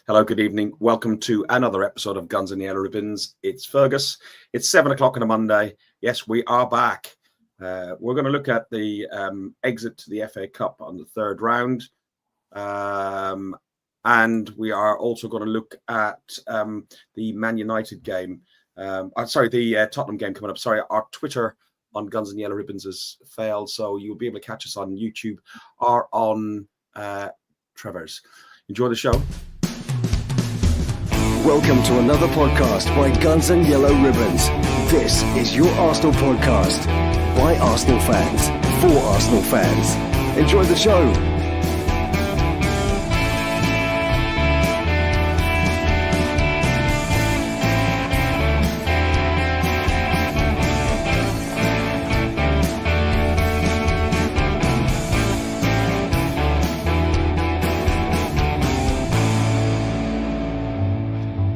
Hello, good evening. Welcome to another episode of Guns and Yellow Ribbons. It's Fergus. It's 7 o'clock on a Monday. Yes, we are back. We're going to look at the exit to the FA Cup on the third round. And we are also going to look at the Man United game. The Tottenham game coming up. Sorry, our Twitter on Guns and Yellow Ribbons has failed, so you'll be able to catch us on YouTube or on Trevor's. Enjoy the show. Welcome to another podcast by Guns and Yellow Ribbons. This is your Arsenal podcast by Arsenal fans for Arsenal fans. Enjoy the show.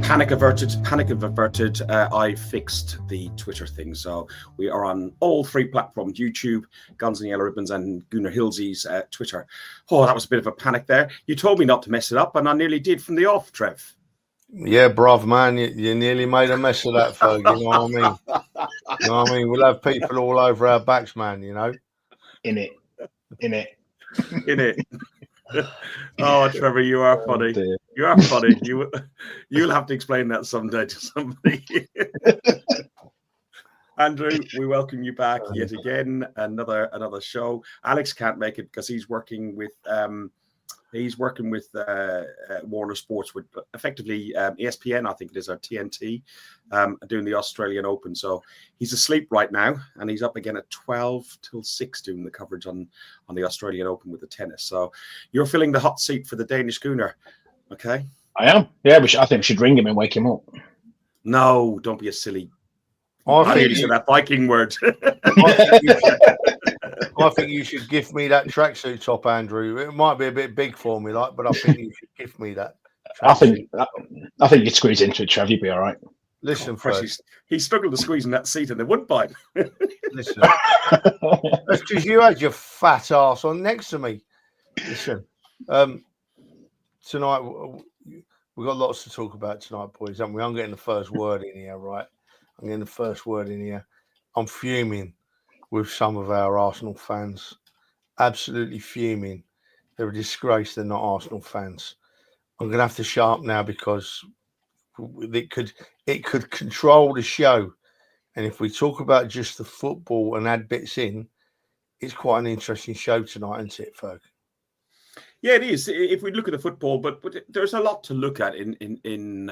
Panic averted. I fixed the Twitter thing. So we are on all three platforms, YouTube, Guns and Yellow Ribbons, and Gunnar Hilsey's Twitter. Oh, that was a bit of a panic there. You told me not to mess it up, and I nearly did from the off, Trev. Yeah, bruv, man, you nearly made a mess of that, Ferg, you know what I mean? You know what I mean? We'll have people all over our backs, man, you know? In it. Oh, Trevor, you are funny. Oh, you are funny. You'll have to explain that someday to somebody. Andrew, we welcome you back yet again. Another show. Alex can't make it because he's working with Warner Sports with effectively ESPN, I think it is, or TNT, doing the Australian Open. So he's asleep right now, and he's up again at 12 till 6 doing the coverage on the Australian Open with the tennis. So you're filling the hot seat for the Danish Gunnar, okay? I am. Yeah, I think we should ring him and wake him up. No, don't be a silly. I nearly said that Viking word. I think you should give me that tracksuit top, Andrew. It might be a bit big for me, but I think you should give me that. I think you'd squeeze into it, Trev. You'd be all right. Listen, first, he struggled to squeeze in that seat and they wouldn't bite. Listen, that's because you had your fat ass on next to me. Listen, tonight we've got lots to talk about tonight, boys, haven't we? I'm getting the first word in here, right? I'm fuming with some of our Arsenal fans. Absolutely fuming. They're a disgrace. They're not Arsenal fans. I'm going to have to shut up now because it could control the show. And if we talk about just the football and add bits in, it's quite an interesting show tonight, isn't it, Ferg? Yeah, it is. If we look at the football, but there's a lot to look at in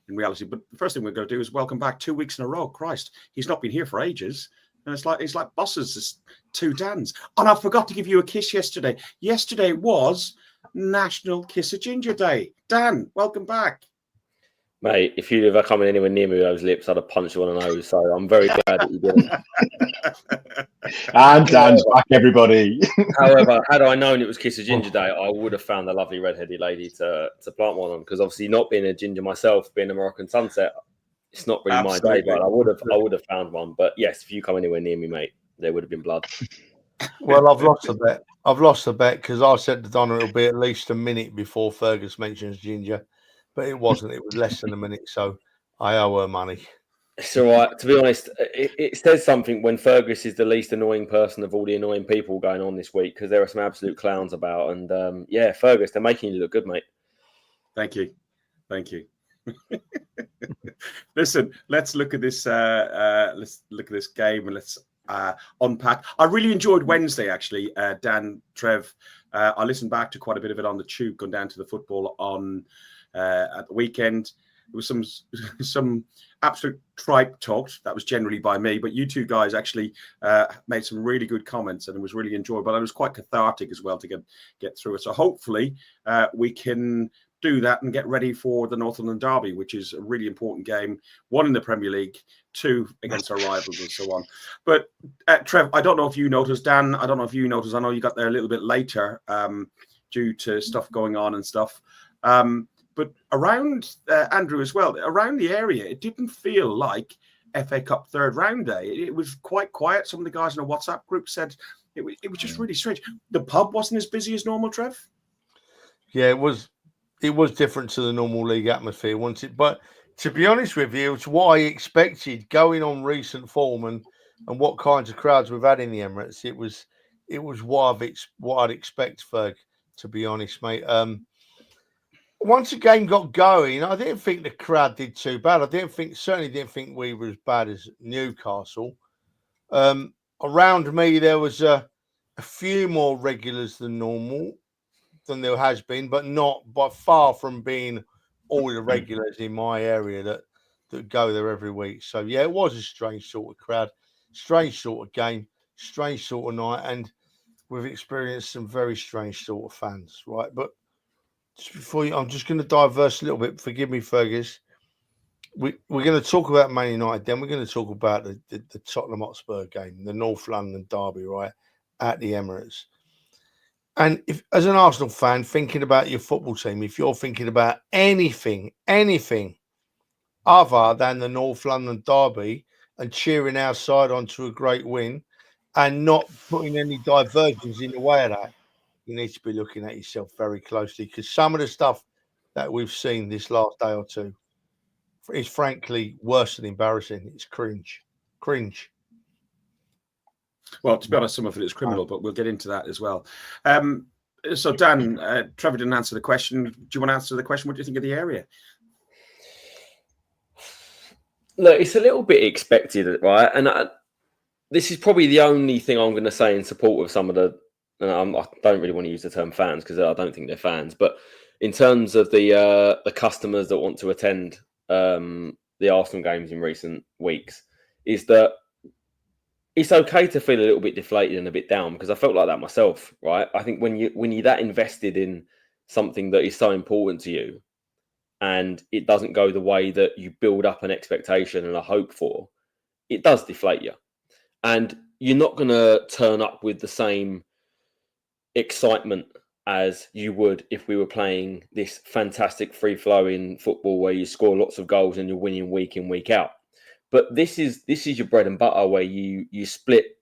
reality. But the first thing we're going to do is welcome back 2 weeks in a row. Christ, he's not been here for ages. And it's like bosses, it's two Dans. And I forgot to give you a kiss yesterday. Yesterday was National Kiss a Ginger Day. Dan, welcome back. Mate, if you'd ever come anywhere near me with those lips, I'd have punched you on the nose. So I'm very glad that you didn't. And Dan's back, everybody. However, had I known it was Kiss a Ginger Day, I would have found a lovely red-headed lady to plant one on. Because obviously, not being a ginger myself, being a Moroccan sunset, it's not really Absolutely. my day. But I would have found one. But yes, if you come anywhere near me, mate, there would have been blood. Well, I've lost the bet because I said to Donna it'll be at least a minute before Fergus mentions ginger. But it wasn't. It was less than a minute, so I owe her money. It's all right. To be honest, it says something when Fergus is the least annoying person of all the annoying people going on this week because there are some absolute clowns about. And yeah, Fergus, they're making you look good, mate. Thank you. Listen, let's look at this. Let's look at this game and let's unpack. I really enjoyed Wednesday, actually. Dan, Trev. I listened back to quite a bit of it on the tube, going down to the football on. At the weekend, there was some absolute tripe talked. That was generally by me, but you two guys actually made some really good comments, and it was really enjoyable. But it was quite cathartic as well to get through it. So hopefully we can do that and get ready for the Northumberland Derby, which is a really important game. 1 in the Premier League, 2 against our rivals, and so on. But Trev, I don't know if you noticed. Dan, I don't know if you noticed. I know you got there a little bit later due to stuff going on and stuff. But around Andrew as well, around the area, it didn't feel like FA Cup third round day. It was quite quiet. Some of the guys in a WhatsApp group said it was just really strange. The pub wasn't as busy as normal, Trev. Yeah, it was. it was different to the normal league atmosphere, wasn't it? But to be honest with you, it's what I expected going on recent form and what kinds of crowds we've had in the Emirates. It was what I'd expect, Ferg, to be honest, mate. Once the game got going, I didn't think the crowd did too bad. Certainly didn't think we were as bad as Newcastle. Around me, there was a few more regulars than normal than there has been, but far from being all the regulars in my area that go there every week. So yeah, it was a strange sort of crowd, strange sort of game, strange sort of night, and we've experienced some very strange sort of fans, right? But just before I'm just going to diverse a little bit. Forgive me, Fergus. We're going to talk about Man United, then we're going to talk about the Tottenham Hotspur game, the North London derby, right, at the Emirates. And if, as an Arsenal fan, thinking about your football team, if you're thinking about anything other than the North London derby and cheering our side onto a great win and not putting any diversions in the way of that, you need to be looking at yourself very closely, because some of the stuff that we've seen this last day or two is frankly worse than embarrassing. It's cringe. Well, to be honest, some of it is criminal, but we'll get into that as well. So, Dan, Trevor didn't answer the question. Do you want to answer the question? What do you think of the area? Look, it's a little bit expected, right? And this is probably the only thing I'm going to say in support of some of the. And I don't really want to use the term fans because I don't think they're fans. But in terms of the customers that want to attend the Arsenal games in recent weeks, is that it's okay to feel a little bit deflated and a bit down, because I felt like that myself, right? I think when you're that invested in something that is so important to you, and it doesn't go the way that you build up an expectation and a hope for, it does deflate you. And you're not going to turn up with the same excitement as you would if we were playing this fantastic free-flowing football where you score lots of goals and you're winning week in, week out. But this is your bread and butter, where you split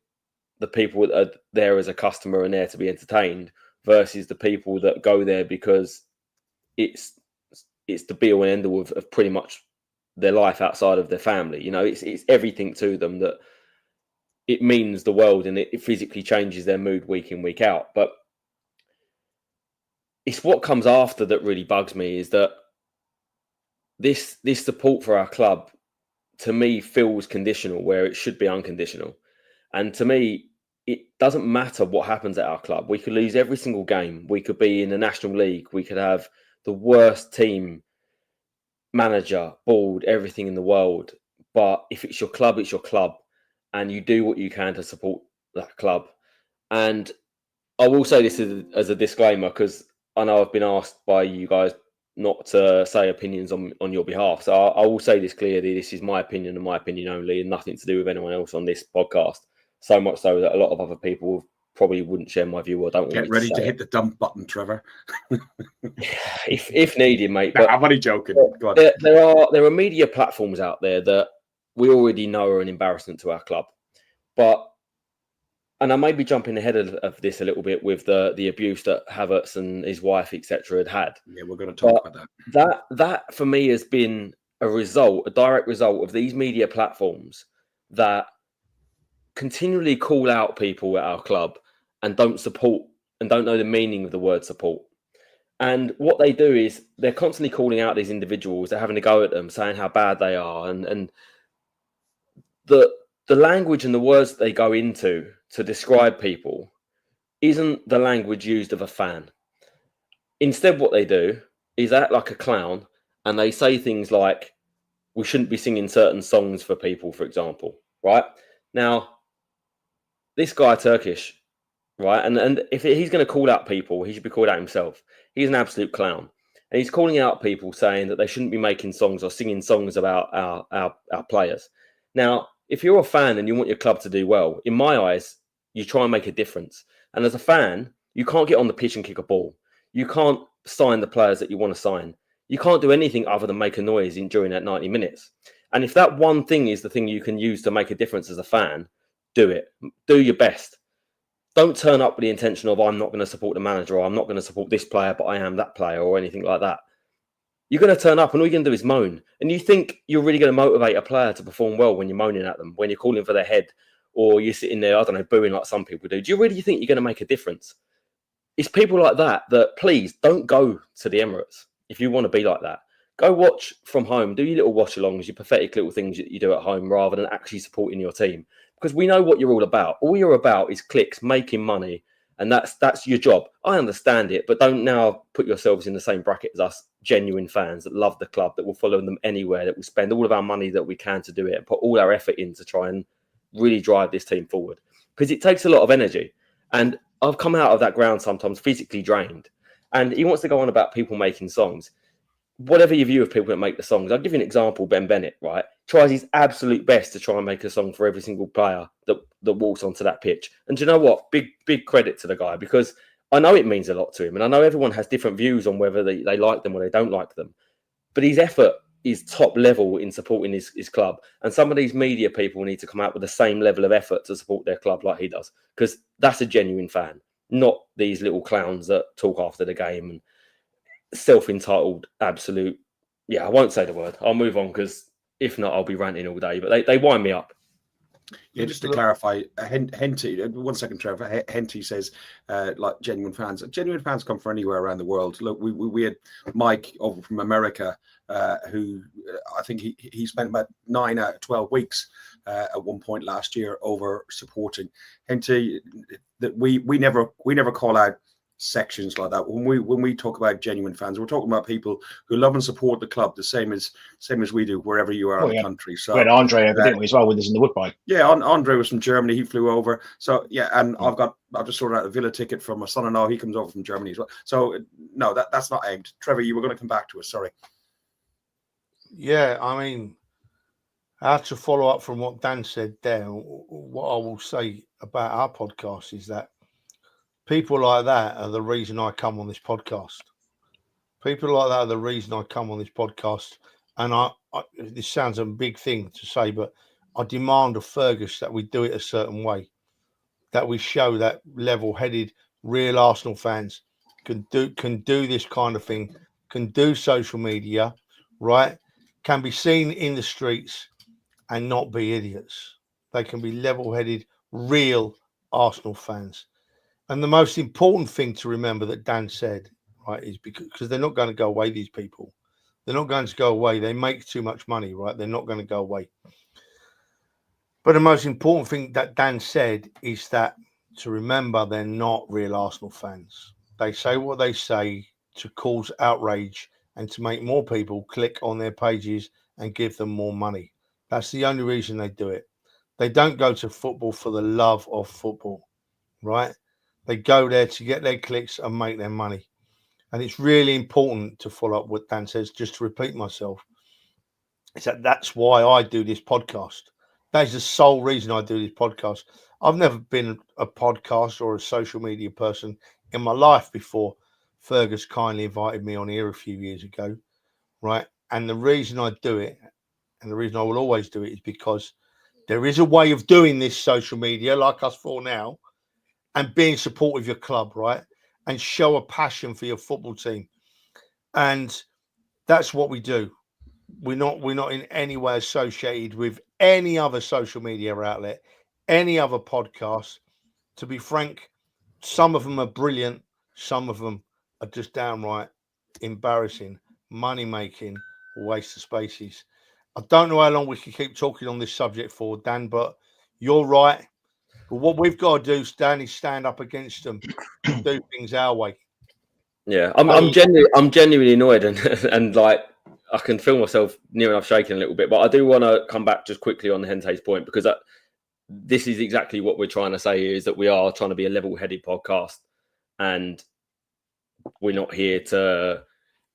the people that are there as a customer and there to be entertained versus the people that go there because it's the be-all and end-all of pretty much their life outside of their family. You know, it's everything to them, that it means the world, and it physically changes their mood week in, week out. But it's what comes after that really bugs me, is that this support for our club, to me, feels conditional where it should be unconditional. And to me, it doesn't matter what happens at our club. We could lose every single game. We could be in the National League. We could have the worst team, manager, board, everything in the world. But if it's your club, it's your club. And you do what you can to support that club. And I will say this as a disclaimer, because I know I've been asked by you guys not to say opinions on your behalf. So I will say this clearly. This is my opinion and my opinion only, and nothing to do with anyone else on this podcast. So much so that a lot of other people probably wouldn't share my view or don't want Get ready to hit the dump button, Trevor. if needed, mate. No, I'm only joking. Go on. There are media platforms out there that we already know are an embarrassment to our club. But, and I may be jumping ahead of this a little bit with the abuse that Havertz and his wife, etc., had. Yeah, we're going to talk about that. That for me has been a direct result of these media platforms that continually call out people at our club and don't support and don't know the meaning of the word support. And what they do is they're constantly calling out these individuals. They're having a go at them, saying how bad they are, and the language and the words they go into to describe people isn't the language used of a fan. Instead, what they do is act like a clown, and they say things like, we shouldn't be singing certain songs for people, for example, right? Now, this guy, Turkish, right? And if he's going to call out people, he should be called out himself. He's an absolute clown. And he's calling out people saying that they shouldn't be making songs or singing songs about our players. Now, if you're a fan and you want your club to do well, in my eyes, you try and make a difference. And as a fan, you can't get on the pitch and kick a ball. You can't sign the players that you want to sign. You can't do anything other than make a noise during that 90 minutes. And if that one thing is the thing you can use to make a difference as a fan, do it. Do your best. don't turn up with the intention of I'm not going to support the manager, or I'm not going to support this player, but I am that player, or anything like that. You're going to turn up and all you're going to do is moan. And you think you're really going to motivate a player to perform well when you're moaning at them, when you're calling for their head, or you're sitting there, I don't know, booing like some people do. Do you really think you're going to make a difference? It's people like that please don't go to the Emirates if you want to be like that. Go watch from home. Do your little watch-alongs, your pathetic little things that you do at home, rather than actually supporting your team. Because we know what you're all about. All you're about is clicks, making money, and that's your job. I understand it, but don't now put yourselves in the same bracket as us genuine fans that love the club, that will follow them anywhere, that will spend all of our money that we can to do it and put all our effort in to try and really drive this team forward. Because it takes a lot of energy. And I've come out of that ground sometimes physically drained. And he wants to go on about people making songs. Whatever your view of people that make the songs, I'll give you an example. Ben Bennett, right, tries his absolute best to try and make a song for every single player that walks onto that pitch. And do you know what? Big credit to the guy, because I know it means a lot to him. And I know everyone has different views on whether they like them or they don't like them. But his effort is top level in supporting his club. And some of these media people need to come out with the same level of effort to support their club like he does, because that's a genuine fan, not these little clowns that talk after the game and self-entitled absolute. Yeah, I won't say the word. I'll move on, because if not, I'll be ranting all day. But they wind me up. Yeah, just to clarify, Henty, 1 second, Trevor. Henty says, like genuine fans. Genuine fans come from anywhere around the world. Look, we had Mike over from America, who I think he spent about 9 out of 12 weeks at one point last year over supporting. Henty, that we never call out sections like that. When we talk about genuine fans, we're talking about people who love and support the club the same as we do wherever you are in the country. So we had Andre over, didn't we, as well, with us in the Woodbine? Yeah, Andre was from Germany. He flew over. So yeah, and I've just sorted out a Villa ticket for my son-in-law. He comes over from Germany as well. So no, that's not aimed. Trevor, you were going to come back to us. Sorry. Yeah, I mean, I have to follow up from what Dan said there. What I will say about our podcast is that people like that are the reason I come on this podcast. People like that are the reason I come on this podcast. And I this sounds a big thing to say, but I demand of Fergus that we do it a certain way, that we show that level-headed, real Arsenal fans can do this kind of thing, can do social media, right? Can be seen in the streets and not be idiots. They can be level-headed, real Arsenal fans. And the most important thing to remember that Dan said, right, is because they're not going to go away, these people. They're not going to go away. They make too much money, right? They're not going to go away. But the most important thing that Dan said is that to remember they're not real Arsenal fans. They say what they say to cause outrage and to make more people click on their pages and give them more money. That's the only reason they do it. They don't go to football for the love of football, right? They go there to get their clicks and make their money. And it's really important to follow up what Dan says, just to repeat myself, is that's why I do this podcast. That is the sole reason I do this podcast. I've never been a podcast or a social media person in my life before Fergus kindly invited me on here a few years ago, right? And the reason I do it, and the reason I will always do it, is because there is a way of doing this social media, like us four now, and being supportive of your club, right? And show a passion for your football team. And that's what we do. We're not in any way associated with any other social media outlet, any other podcast. To be frank, some of them are brilliant. Some of them are just downright embarrassing, money-making, waste of spaces. I don't know how long we can keep talking on this subject for, Dan, but you're right. But what we've got to do, Stan, is stand up against them and do things our way. Yeah, I'm genuinely annoyed, and like I can feel myself near enough shaking a little bit. But I do want to come back just quickly on the Hente's point, because this is exactly what we're trying to say here, is that we are trying to be a level-headed podcast, and we're not here to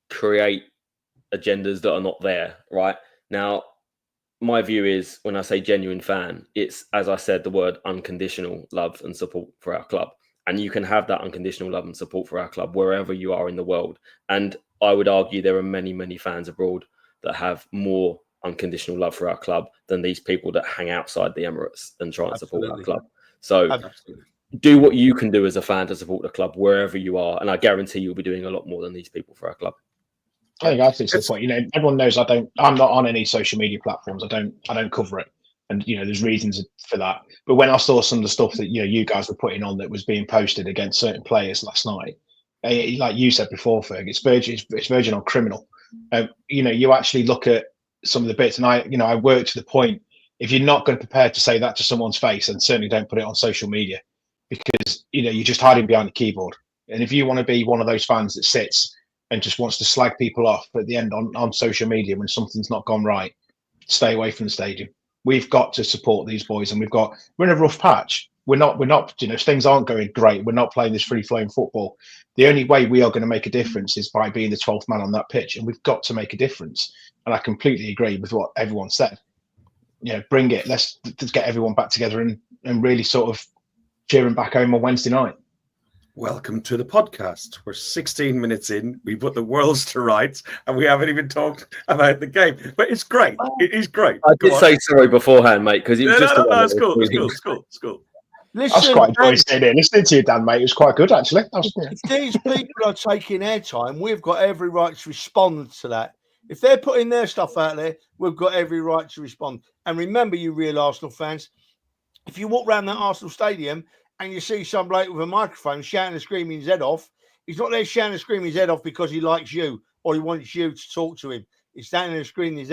create agendas that are not there. Right now, my view is, when I say genuine fan, it's, as I said, the word unconditional love and support for our club. And you can have that unconditional love and support for our club wherever you are in the world. And I would argue there are many, many fans abroad that have more unconditional love for our club than these people that hang outside the Emirates and try and support our club. So do what you can do as a fan to support the club wherever you are, and I guarantee you'll be doing a lot more than these people for our club. I think that's the point. Everyone knows I'm not on any social media platforms. I don't cover it, and there's reasons for that. But when I saw some of the stuff that you guys were putting on that was being posted against certain players last night, like you said before, Ferg, it's verging on criminal. You actually look at some of the bits, and I work to the point. If you're not going to prepare to say that to someone's face, then certainly don't put it on social media, because you're just hiding behind the keyboard. And if you want to be one of those fans that sits and just wants to slag people off at the end on social media when something's not gone right, stay away from the stadium. We've got to support these boys, and we're in a rough patch. We're not, things aren't going great. We're not playing this free-flowing football. The only way we are going to make a difference is by being the 12th man on that pitch, and we've got to make a difference. And I completely agree with what everyone said. Bring it. Let's get everyone back together and really sort of cheering back home on Wednesday night. Welcome to the podcast. We're 16 minutes in. We put the worlds to rights, and we haven't even talked about the game. But it's great. It is great. I did say sorry beforehand, mate, because it was just. No, it's cool. It's cool. Listen, I was quite enjoying sitting here listening to you, Dan, mate. It was quite good, actually. If these people are taking airtime, we've got every right to respond to that. If they're putting their stuff out there, we've got every right to respond. And remember, you real Arsenal fans, if you walk around that Arsenal stadium and you see some bloke with a microphone shouting and screaming his head off, he's not there shouting and screaming his head off because he likes you or he wants you to talk to him. He's standing there screaming his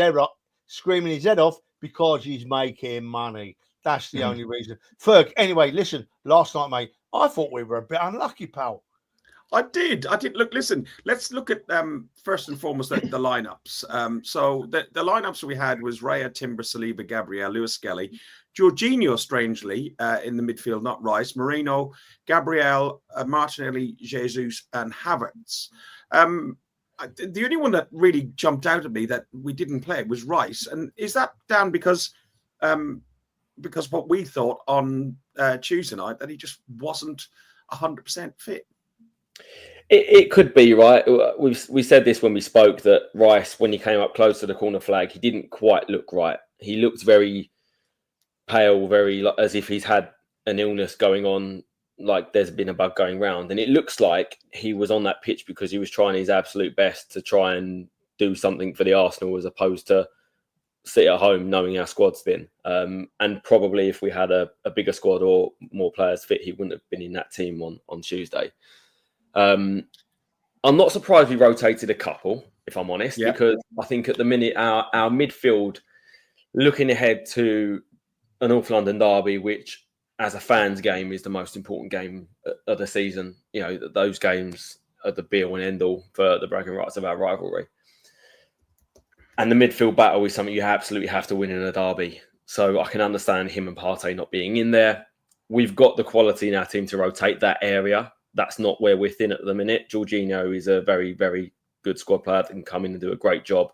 head off because he's making money. That's the only reason. Ferg, anyway, listen, last night, mate, I thought we were a bit unlucky, pal. I did. Look, listen, let's look at first and foremost the lineups. So the lineups we had was Raya, Timber, Saliba, Gabriel, Lewis Skelly, Jorginho, strangely, in the midfield, not Rice, Marino, Gabriel, Martinelli, Jesus, and Havertz. The only one that really jumped out at me that we didn't play was Rice. And is that down because what we thought on Tuesday night, that he just wasn't 100% fit? It could be, right. We said this when we spoke, that Rice, when he came up close to the corner flag, he didn't quite look right. He looked very pale, very as if he's had an illness going on, like there's been a bug going round. And it looks like he was on that pitch because he was trying his absolute best to try and do something for the Arsenal, as opposed to sit at home knowing our squad's thin. And probably if we had a bigger squad or more players fit, he wouldn't have been in that team on Tuesday. I'm not surprised we rotated a couple, if I'm honest, because I think at the minute our midfield, looking ahead to a North London derby, which as a fans game is the most important game of the season. Those games are the be all and end all for the bragging rights of our rivalry. And the midfield battle is something you absolutely have to win in a derby. So I can understand him and Partey not being in there. We've got the quality in our team to rotate that area. That's not where we're thin at the minute. Jorginho is a very, very good squad player that can come in and do a great job.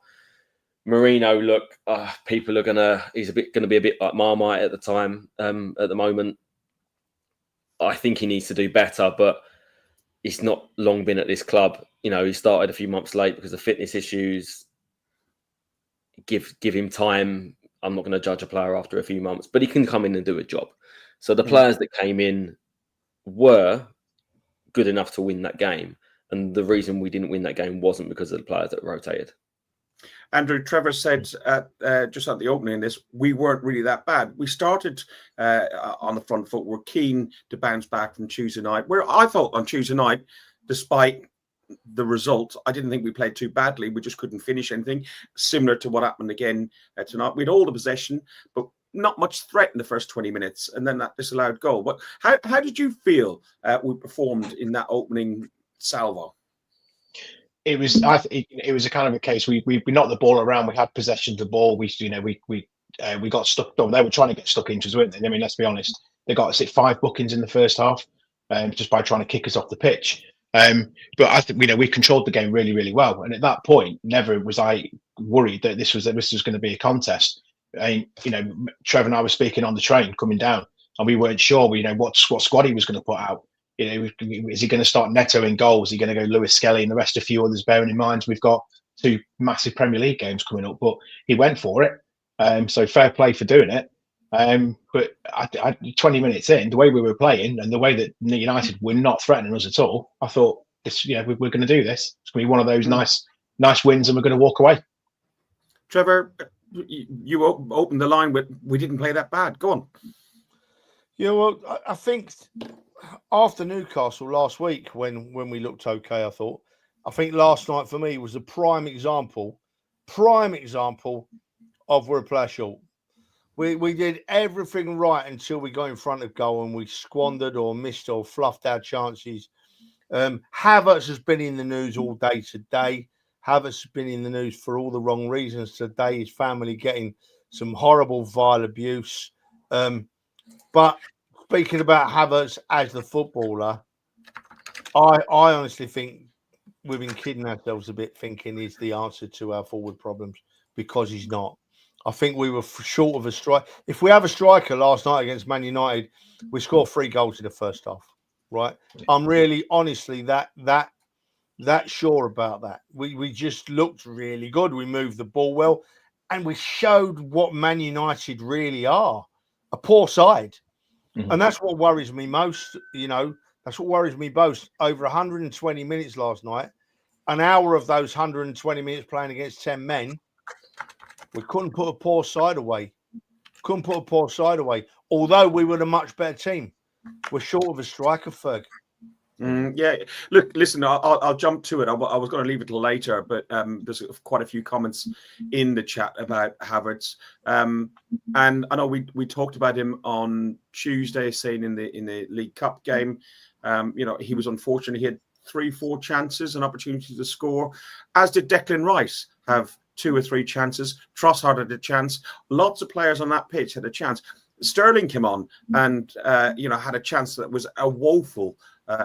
Marino, look, people are he's gonna be a bit like Marmite at the moment. I think he needs to do better, but he's not long been at this club. He started a few months late because of fitness issues. Give him time. I'm not going to judge a player after a few months, but he can come in and do a job. So the players that came in were good enough to win that game. And the reason we didn't win that game wasn't because of the players that rotated. Andrew, Trevor said just at the opening of this, we weren't really that bad. We started on the front foot. We're keen to bounce back from Tuesday night, where I thought on Tuesday night, despite the result, I didn't think we played too badly. We just couldn't finish anything, similar to what happened again tonight. We had all the possession, but not much threat in the first 20 minutes, and then that disallowed goal. But how did you feel we performed in that opening salvo? It was it was a kind of a case. We knocked the ball around. We had possession of the ball. We got stuck. They were trying to get stuck into us, weren't they? I mean, let's be honest. They got us at 5 bookings in the first half, just by trying to kick us off the pitch. But I think we controlled the game really, really well. And at that point, never was I worried that this was going to be a contest. And Trevor and I were speaking on the train coming down, and we weren't sure. What squad he was going to put out. Is he going to start Neto in goals? Is he going to go Lewis Skelly and the rest, a few others? Bearing in mind we've got 2 massive Premier League games coming up, but he went for it. So fair play for doing it. But 20 minutes in, the way we were playing and the way that United were not threatening us at all, I thought, we're going to do this. It's going to be one of those nice wins, and we're going to walk away. Trevor, you opened the line with, we didn't play that bad. Go on. Yeah, well, I think after Newcastle last week, when we looked okay, I think last night for me was a prime example of we're a player short. We did everything right until we got in front of goal and we squandered or missed or fluffed our chances. Havertz has been in the news all day today. Havertz has been in the news for all the wrong reasons today. His family getting some horrible, vile abuse. But speaking about Havertz as the footballer, I honestly think we've been kidding ourselves a bit thinking he's the answer to our forward problems, because he's not. I think we were short of a strike. If we have a striker last night against Man United, we scored 3 goals in the first half, right? I'm really, honestly, that sure about that. We just looked really good. We moved the ball well, and we showed what Man United really are, a poor side. Mm-hmm. And that's what worries me most, That's what worries me most. Over 120 minutes last night, an hour of those 120 minutes playing against 10 men, we couldn't put a poor side away. Although we were a much better team. We're short of a striker, Ferg. Yeah, look, listen, I'll jump to it. I was going to leave it till later, but there's quite a few comments in the chat about Havertz. And I know we talked about him on Tuesday, saying in the League Cup game, he was unfortunate. He had 3-4 chances and opportunities to score, as did Declan Rice have 2 or 3 chances. Trossard had a chance. Lots of players on that pitch had a chance. Sterling came on and had a chance that was a woeful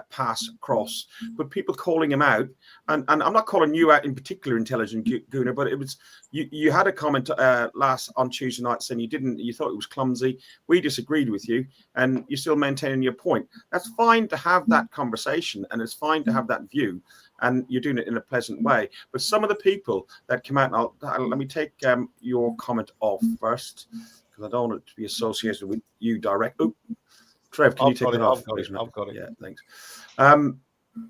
pass across, but people calling him out, and I'm not calling you out in particular, Intelligent Gooner, but it was you had a comment on Tuesday night saying you thought it was clumsy. We disagreed with you, and you're still maintaining your point. That's fine to have that conversation, and it's fine to have that view, and you're doing it in a pleasant way. But some of the people that come out, and let me take your comment off first, because I don't want it to be associated with you directly. Trev, can you take it off? I've got it. Yeah, thanks.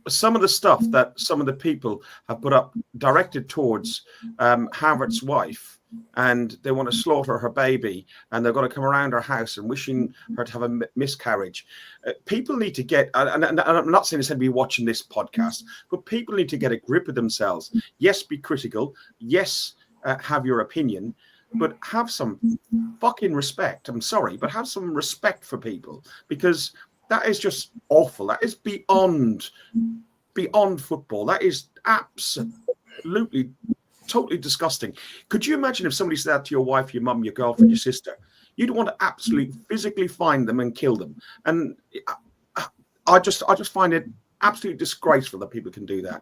Some of the stuff that some of the people have put up directed towards Havertz's wife, and they want to slaughter her baby, and they're going to come around her house and wishing her to have a miscarriage. People need to get, and I'm not saying it's going to be watching this podcast, but people need to get a grip of themselves. Yes, be critical. Yes, have your opinion. But have some fucking respect. I'm sorry, but have some respect for people, because that is just awful. That is beyond football. That is absolutely, totally disgusting. Could you imagine if somebody said that to your wife, your mum, your girlfriend, your sister? You'd want to absolutely physically find them and kill them. And I just find it absolutely disgraceful that people can do that.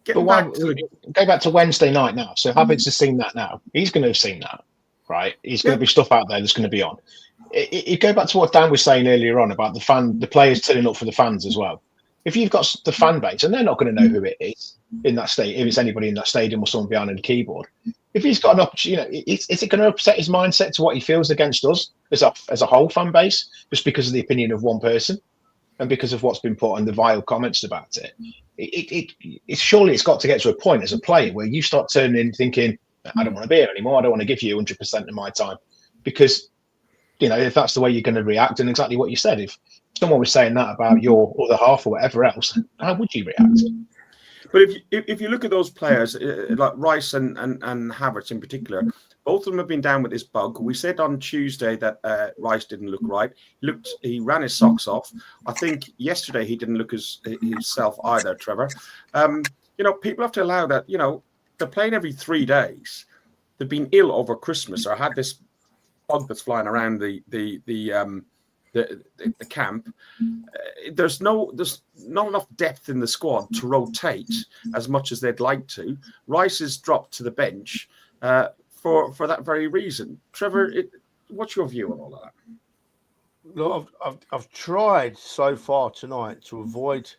Go back to Wednesday night now. So Havertz has seen that now. He's going to have seen that, right? He's going to be stuff out there that's going to be on. You go back to what Dan was saying earlier on about the players turning up for the fans as well. If you've got the fan base, and they're not going to know who it is in that state, if it's anybody in that stadium or someone behind the keyboard, if he's got an opportunity, is it going to upset his mindset to what he feels against us as a whole fan base, just because of the opinion of one person and because of what's been put on the vile comments about it? Surely it's got to get to a point as a player where you start turning in thinking, I don't want to be here anymore. I don't want to give you 100% of my time, because if that's the way you're going to react, and exactly what you said, if someone was saying that about your other half or whatever else, how would you react? But if you look at those players like Rice and Havertz in particular, both of them have been down with this bug. We said on Tuesday that Rice didn't look right. He ran his socks off. I think yesterday he didn't look himself either, Trevor. People have to allow that. They're playing every 3 days. They've been ill over Christmas or had this bug that's flying around the camp. There's not enough depth in the squad to rotate as much as they'd like to. Rice is dropped to the bench for that very reason. Trevor, what's your view on all of that? Look, I've tried so far tonight to avoid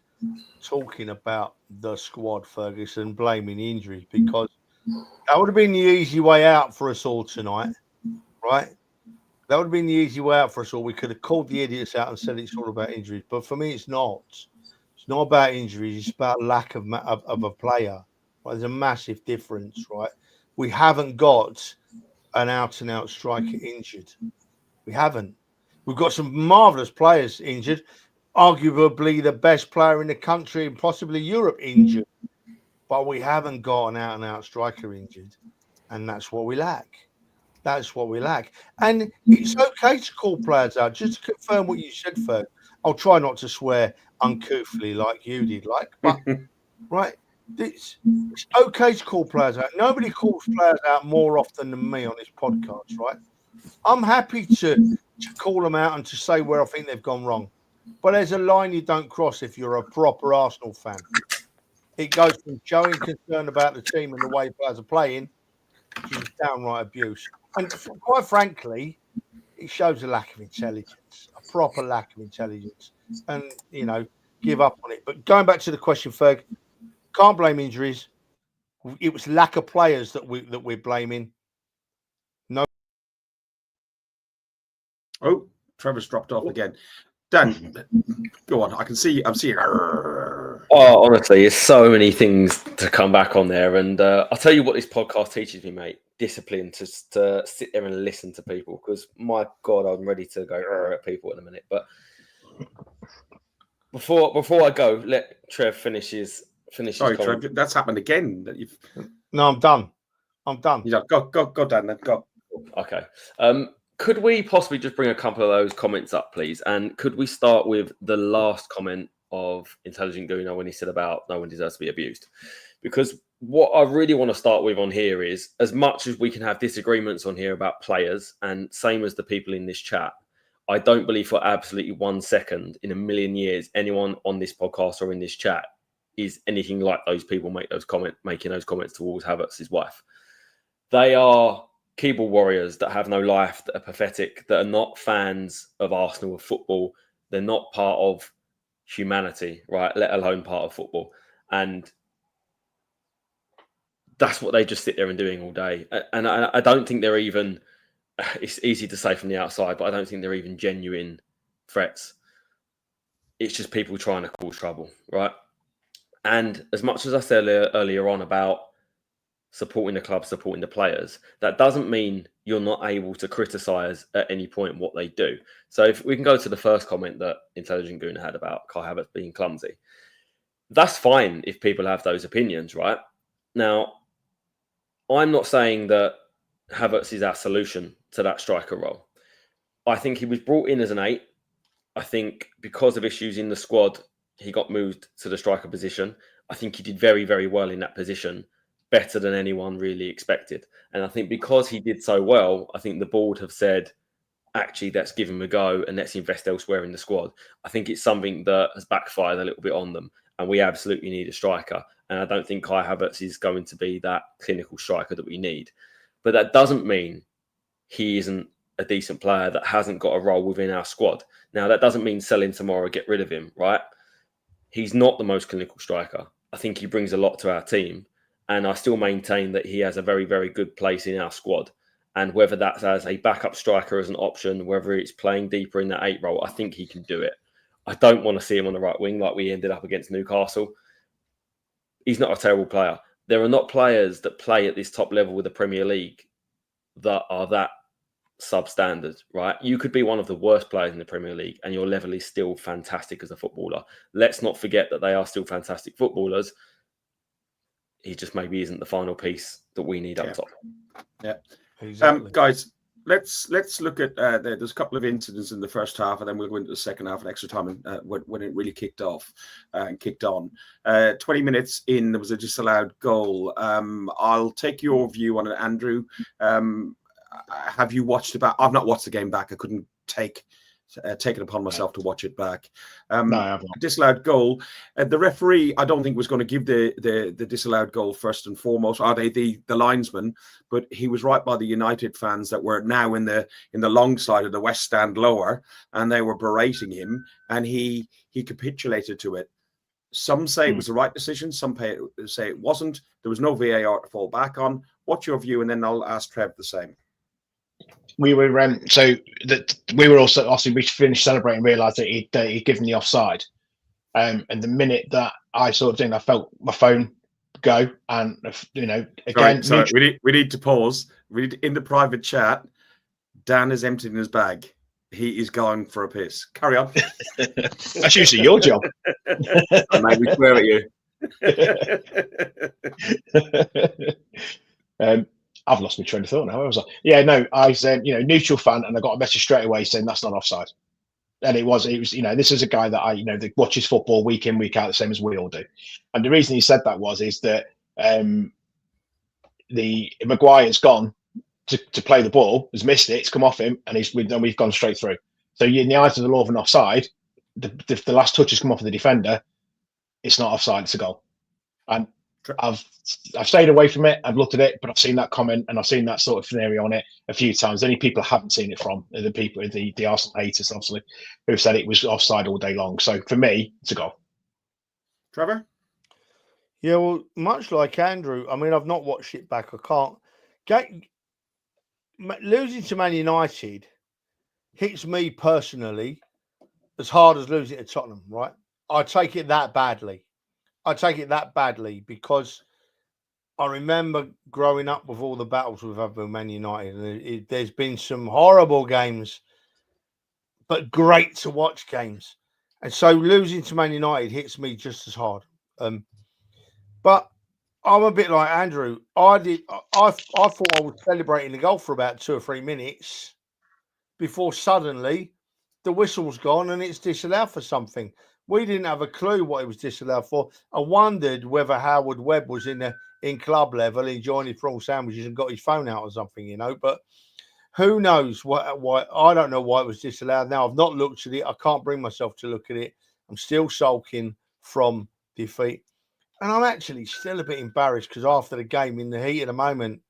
talking about the squad, Fergus, and blaming injuries, because that would have been the easy way out for us all tonight, right? That would have been the easy way out for us all. We could have called the idiots out and said it's all about injuries. But for me, it's not. It's not about injuries. It's about lack of a player. Right? There's a massive difference, right? We haven't got an out-and-out striker injured. We haven't. We've got some marvellous players injured. Arguably the best player in the country and possibly Europe injured. But we haven't got an out-and-out striker injured. And that's what we lack. That's what we lack. And it's okay to call players out. Just to confirm what you said, Ferg. I'll try not to swear uncouthly like you did, but right, it's okay to call players out. Nobody calls players out more often than me on this podcast, right? I'm happy to call them out and to say where I think they've gone wrong. But there's a line you don't cross if you're a proper Arsenal fan. It goes from showing concern about the team and the way players are playing to downright abuse. And quite frankly, it shows a lack of intelligence, a proper lack of intelligence. And, give up on it. But going back to the question, Ferg, can't blame injuries. It was lack of players that we're blaming. No. Oh, Trevor's dropped off again. Dan, go on. I can see. I'm seeing. Oh, honestly, there's so many things to come back on there, and I'll tell you what this podcast teaches me, mate. Discipline to sit there and listen to people. Because my God, I'm ready to go at people in a minute. But before I go, let Trev finish his. Sorry, Trev, that's happened again. No, I'm done. Go, Dan. Then go. Okay. Could we possibly just bring a couple of those comments up, please? And could we start with the last comment of Intelligent Gooner when he said about no one deserves to be abused? Because what I really want to start with on here is, as much as we can have disagreements on here about players, and same as the people in this chat, I don't believe for absolutely 1 second in a million years anyone on this podcast or in this chat is anything like those people making those comments towards Havertz's wife. They are keyboard warriors that have no life, that are pathetic, that are not fans of Arsenal, of football. They're not part of humanity, right? Let alone part of football. And that's what they just sit there and doing all day. And I don't think they're even, it's easy to say from the outside, but I don't think they're even genuine threats. It's just people trying to cause trouble, right? And as much as I said earlier on about supporting the club, supporting the players, that doesn't mean you're not able to criticise at any point what they do. So if we can go to the first comment that Intelligent Gooner had about Kai Havertz being clumsy, that's fine if people have those opinions, right? Now, I'm not saying that Havertz is our solution to that striker role. I think he was brought in as an 8. I think because of issues in the squad, he got moved to the striker position. I think he did very, very well in that position, better than anyone really expected. And I think because he did so well, I think the board have said, actually, let's give him a go and let's invest elsewhere in the squad. I think it's something that has backfired a little bit on them, and we absolutely need a striker. And I don't think Kai Havertz is going to be that clinical striker that we need. But that doesn't mean he isn't a decent player that hasn't got a role within our squad. Now, that doesn't mean sell him tomorrow, get rid of him, right? He's not the most clinical striker. I think he brings a lot to our team. And I still maintain that he has a very, very good place in our squad. And whether that's as a backup striker as an option, whether it's playing deeper in that 8 role, I think he can do it. I don't want to see him on the right wing like we ended up against Newcastle. He's not a terrible player. There are not players that play at this top level with the Premier League that are that substandard, right? You could be one of the worst players in the Premier League and your level is still fantastic as a footballer. Let's not forget that they are still fantastic footballers. He just maybe isn't the final piece that we need up top. Yeah. Exactly. Guys, let's look at there's a couple of incidents in the first half, and then we'll go into the second half and extra time when it really kicked off and kicked on. 20 minutes in, there was a disallowed goal. I'll take your view on it, Andrew. Have you watched I've not watched the game back. I couldn't take it upon myself to watch it back. No, I haven't. Disallowed goal. The referee, I don't think, was going to give the disallowed goal first and foremost. Are they the linesman? But he was right by the United fans that were now in the long side of the West Stand lower, and they were berating him, and he capitulated to it. Some say it was the right decision. Some say it wasn't. There was no VAR to fall back on. What's your view? And then I'll ask Trev the same. we were so that we were also obviously we finished celebrating, realised that he'd given the offside, and the minute that I sort of did, I felt my phone go, and again, sorry. We need to pause. In the private chat, Dan is emptying his bag. He is going for a piss. Carry on. That's usually your job. I made me swear at you. I've lost my train of thought now. I was like, I said, neutral fan, and I got a message straight away saying that's not offside. And it was, this is a guy that that watches football week in, week out, the same as we all do. And the reason he said that is that the Maguire's gone to play the ball, has missed it, it's come off him, and we've gone straight through. So in the eyes of the law of an offside, the last touch has come off of the defender, it's not offside, it's a goal. And I've stayed away from it, I've looked at it, but I've seen that comment and I've seen that sort of scenario on it a few times. The only people I haven't seen it from are the people, the Arsenal haters, obviously, who said it was offside all day long. So for me, it's a goal. Trevor? Yeah, well, much like Andrew, I mean, I've not watched it back. I can't. Losing to Man United hits me personally as hard as losing to Tottenham, right? I take it that badly. Because I remember growing up with all the battles we've had with Man United. And there's been some horrible games, but great to watch games. And so losing to Man United hits me just as hard. But I'm a bit like Andrew. I thought I was celebrating the goal for about 2 or 3 minutes before suddenly the whistle's gone and it's disallowed for something. We didn't have a clue what it was disallowed for. I wondered whether Howard Webb was in club level enjoying his prawn sandwiches and got his phone out or something, But who knows why? I don't know why it was disallowed. Now I've not looked at it. I can't bring myself to look at it. I'm still sulking from defeat. And I'm actually still a bit embarrassed because after the game, in the heat of the moment,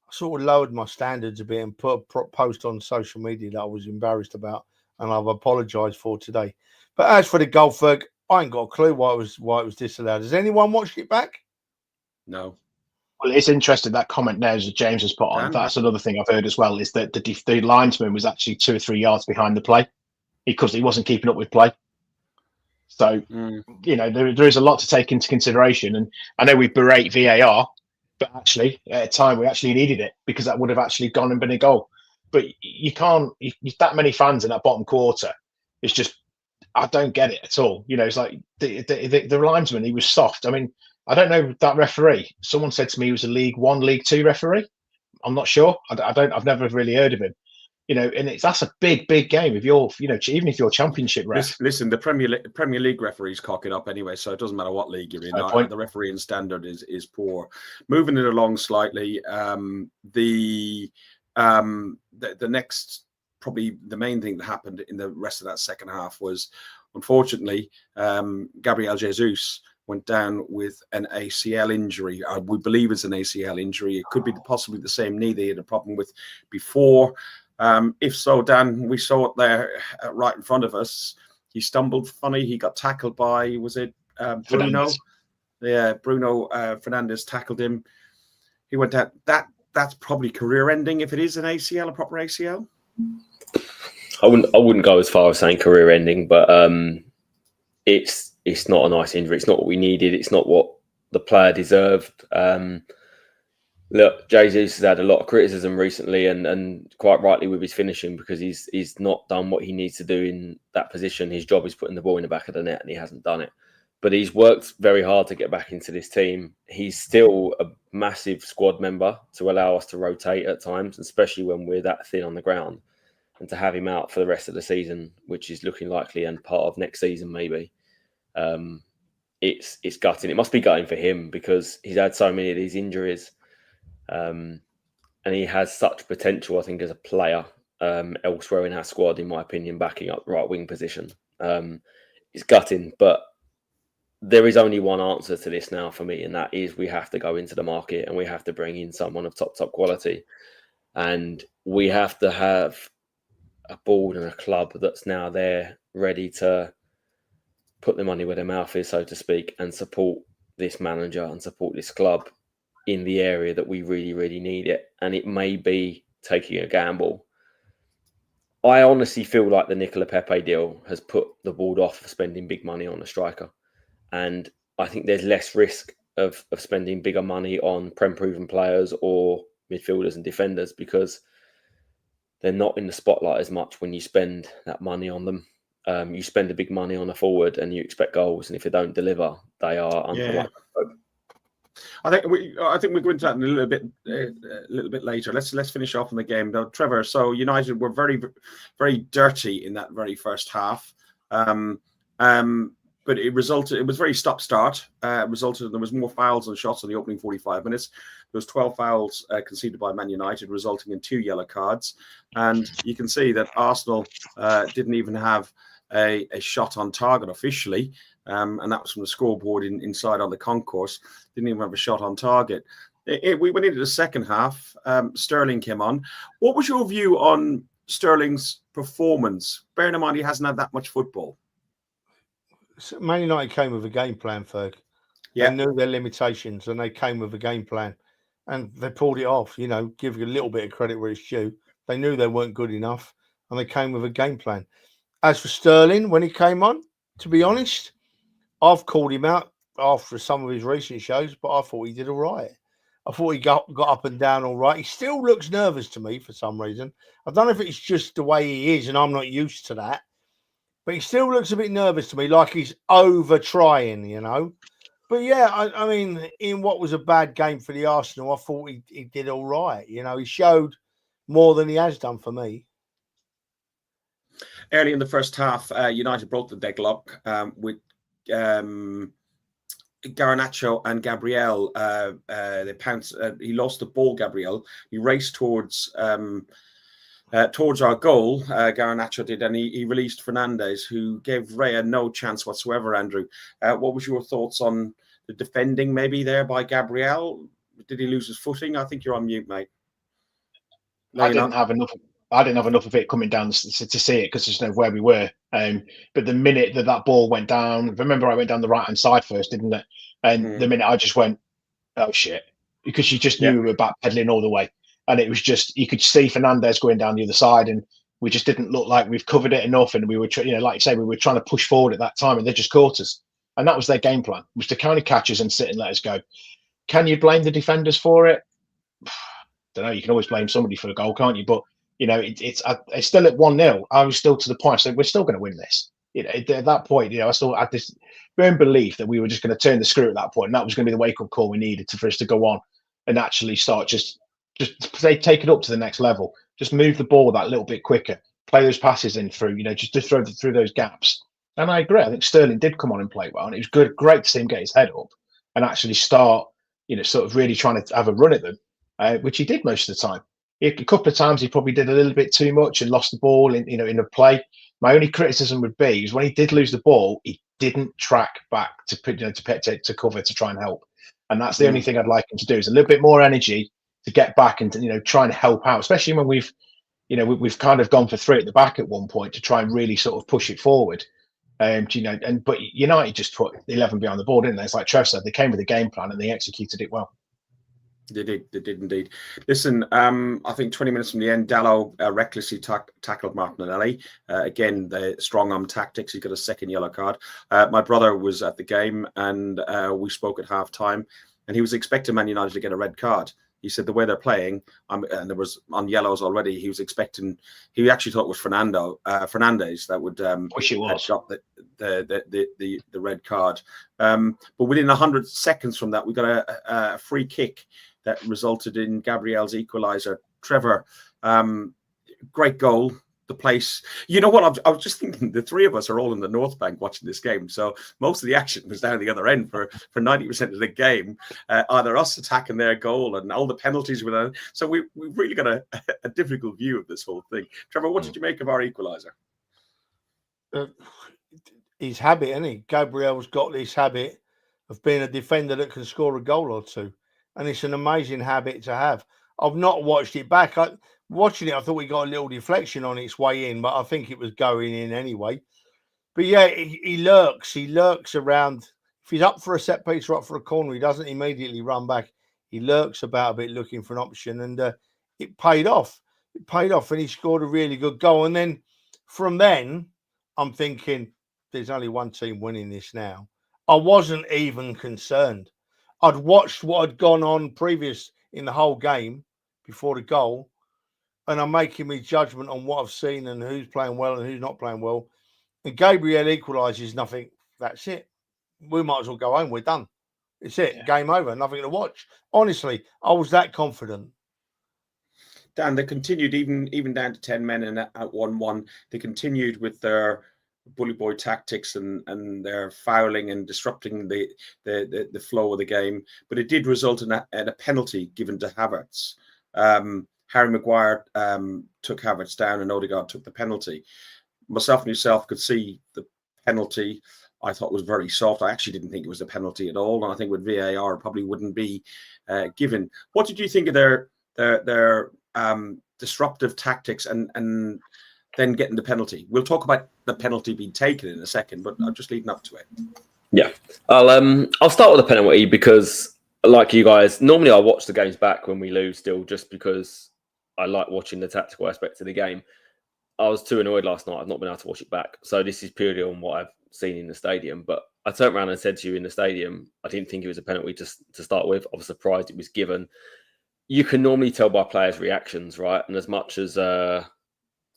I sort of lowered my standards a bit and put a post on social media that I was embarrassed about, and I've apologised for today. But as for the goal, Ferg, I ain't got a clue why it was disallowed. Has anyone watched it back? No. Well, it's interesting that comment now that James has put on. That's another thing I've heard as well, is that the linesman was actually 2 or 3 yards behind the play because he wasn't keeping up with play. So, there is a lot to take into consideration. And I know we berate VAR, but actually, at a time, we actually needed it because that would have actually gone and been a goal. But you can't, that many fans in that bottom quarter, it's just, I don't get it at all. It's like the linesman, he was soft. I mean, I don't know that referee. Someone said to me he was a League 1, League 2 referee. I'm not sure. I've never really heard of him. And that's a big game. If you're, even if you're Championship ref. Listen, the Premier League referees cock it up anyway, so it doesn't matter what league you're in. The refereeing standard is poor. Moving it along slightly, the next, probably the main thing that happened in the rest of that second half was, unfortunately, Gabriel Jesus went down with an ACL injury. We believe it's an ACL injury. It could be possibly the same knee they had a problem with before. If so, Dan, we saw it there right in front of us. He stumbled funny. He got tackled by, was it Bruno? Fernandes. Yeah, Bruno Fernandes tackled him. He went down. That's probably career-ending if it is an ACL, a proper ACL. I wouldn't go as far as saying career-ending, but it's not a nice injury. It's not what we needed. It's not what the player deserved. Look, Jesus has had a lot of criticism recently, and quite rightly with his finishing, because he's not done what he needs to do in that position. His job is putting the ball in the back of the net, and he hasn't done it. But he's worked very hard to get back into this team. He's still a massive squad member to allow us to rotate at times, especially when we're that thin on the ground. And to have him out for the rest of the season, which is looking likely, and part of next season maybe, it's gutting. It must be gutting for him because he's had so many of these injuries. And he has such potential, I think, as a player elsewhere in our squad, in my opinion, backing up right wing position. It's gutting, but there is only one answer to this now for me, and that is we have to go into the market and we have to bring in someone of top quality, and we have to have a board and a club that's now there ready to put the money where their mouth is, so to speak, and support this manager and support this club in the area that we really, really need it. And it may be taking a gamble. I honestly feel like the Nicola Pepe deal has put the board off for spending big money on a striker. And I think there's less risk of spending bigger money on Prem-proven players or midfielders and defenders because they're not in the spotlight as much when you spend that money on them. You spend the big money on a forward and you expect goals, and if they don't deliver, they are unproductive. I think we'll go into that in a little bit later. Let's finish off on the game though, Trevor. So United were very, very dirty in that very first half, but it was very stop-start. Resulted in there was more fouls and shots in the opening 45 minutes. There was 12 fouls conceded by Man United, resulting in 2 yellow cards. And you can see that Arsenal didn't even have a shot on target officially, and that was from the scoreboard inside on the concourse. Didn't even have a shot on target. We went into the second half. Sterling came on. What was your view on Sterling's performance? Bearing in mind he hasn't had that much football. Man United came with a game plan, Ferg. Yeah. They knew their limitations and they came with a game plan and they pulled it off. Give a little bit of credit where it's due. They knew they weren't good enough and they came with a game plan. As for Sterling, when he came on, to be honest, I've called him out after some of his recent shows, but I thought he did all right. I thought he got up and down all right. He still looks nervous to me for some reason. I don't know if it's just the way he is and I'm not used to that. But he still looks a bit nervous to me, like he's over trying, But yeah, I mean, in what was a bad game for the Arsenal, I thought he did all right. He showed more than he has done for me. Early in the first half, United broke the deadlock with Garnacho and Gabriel. They pounced. He lost the ball, Gabriel. He raced towards our goal, Garnacho did, and he released Fernandez, who gave Raya no chance whatsoever, Andrew. What was your thoughts on the defending maybe there by Gabriel? Did he lose his footing? I think you're on mute, mate. No, I didn't have enough of it coming down to see it because there's no where we were. But the minute that ball went down, remember I went down the right-hand side first, didn't it? And the minute I just went, oh, shit, because you just knew we were backpedaling all the way. And it was just, you could see Fernandez going down the other side, and we just didn't look like we've covered it enough. And we were, like you say, we were trying to push forward at that time, and they just caught us. And that was their game plan, was to counter catch us and sit and let us go. Can you blame the defenders for it? I don't know. You can always blame somebody for the goal, can't you? But, it's still at 1-0. I was still to the point, so we're still going to win this. At that point, I still had this firm belief that we were just going to turn the screw at that point, and that was going to be the wake-up call we needed for us to go on and actually start just take it up to the next level. Just move the ball that little bit quicker. Play those passes in through, just to throw through those gaps. And I agree. I think Sterling did come on and play well, and it was great to see him get his head up and actually start, sort of really trying to have a run at them, which he did most of the time. A couple of times he probably did a little bit too much and lost the ball in the play. My only criticism would be is when he did lose the ball, he didn't track back to cover to try and help. And that's the only thing I'd like him to do is a little bit more energy to get back and try and help out, especially when we've kind of gone for 3 at the back at one point to try and really sort of push it forward. But United just put 11 behind the ball, didn't they? It's like Trev said, they came with a game plan and they executed it well. They did indeed. Listen, I think 20 minutes from the end, Dalot recklessly tackled Martinelli. Again, the strong arm tactics. He got a second yellow card. My brother was at the game and we spoke at half time, and he was expecting Man United to get a red card. He said the way they're playing, and there was on yellows already. He was expecting. He actually thought it was Fernandez that would shot the red card. But within 100 seconds from that, we got a free kick that resulted in Gabriel's equaliser. Trevor, great goal. The place, you know what? I was just thinking the three of us are all in the North Bank watching this game, so most of the action was down the other end for 90% of the game. Either us attacking their goal and all the penalties were there. So we've really got a difficult view of this whole thing. Trevor, what did you make of our equaliser? His habit, isn't he? Gabriel's got this habit of being a defender that can score a goal or two, and it's an amazing habit to have. I've not watched it back. Watching it, I thought we got a little deflection on its way in, but I think it was going in anyway. But yeah, he lurks around. If he's up for a set piece or up for a corner, he doesn't immediately run back. He lurks about a bit looking for an option, and it paid off. It paid off, and he scored a really good goal. And then from then, I'm thinking, there's only one team winning this now. I wasn't even concerned. I'd watched what had gone on previous in the whole game before the goal, and I'm making my judgment on what I've seen and who's playing well and who's not playing well. And Gabriel equalises, nothing. That's it. We might as well go home. We're done. It's it. Yeah. Game over. Nothing to watch. Honestly, I was that confident. Dan, they continued even down to 10 men and at 1-1. They continued with their bully boy tactics and their fouling and disrupting the flow of the game. But it did result in a penalty given to Havertz. Harry Maguire took Havertz down and Odegaard took the penalty. Myself and yourself could see the penalty. I thought was very soft. I actually didn't think it was a penalty at all. And I think with VAR, it probably wouldn't be given. What did you think of their disruptive tactics and then getting the penalty? We'll talk about the penalty being taken in a second, but I'm just leading up to it. Yeah, I'll start with the penalty because, like you guys, normally I watch the games back when we lose still, just because I like watching the tactical aspect of the game. I was too annoyed last night. I've not been able to watch it back, so this is purely on what I've seen in the stadium. But I turned around and said to you in the stadium, I didn't think it was a penalty to start with. I was surprised it was given. You can normally tell by players' reactions, right? And as much as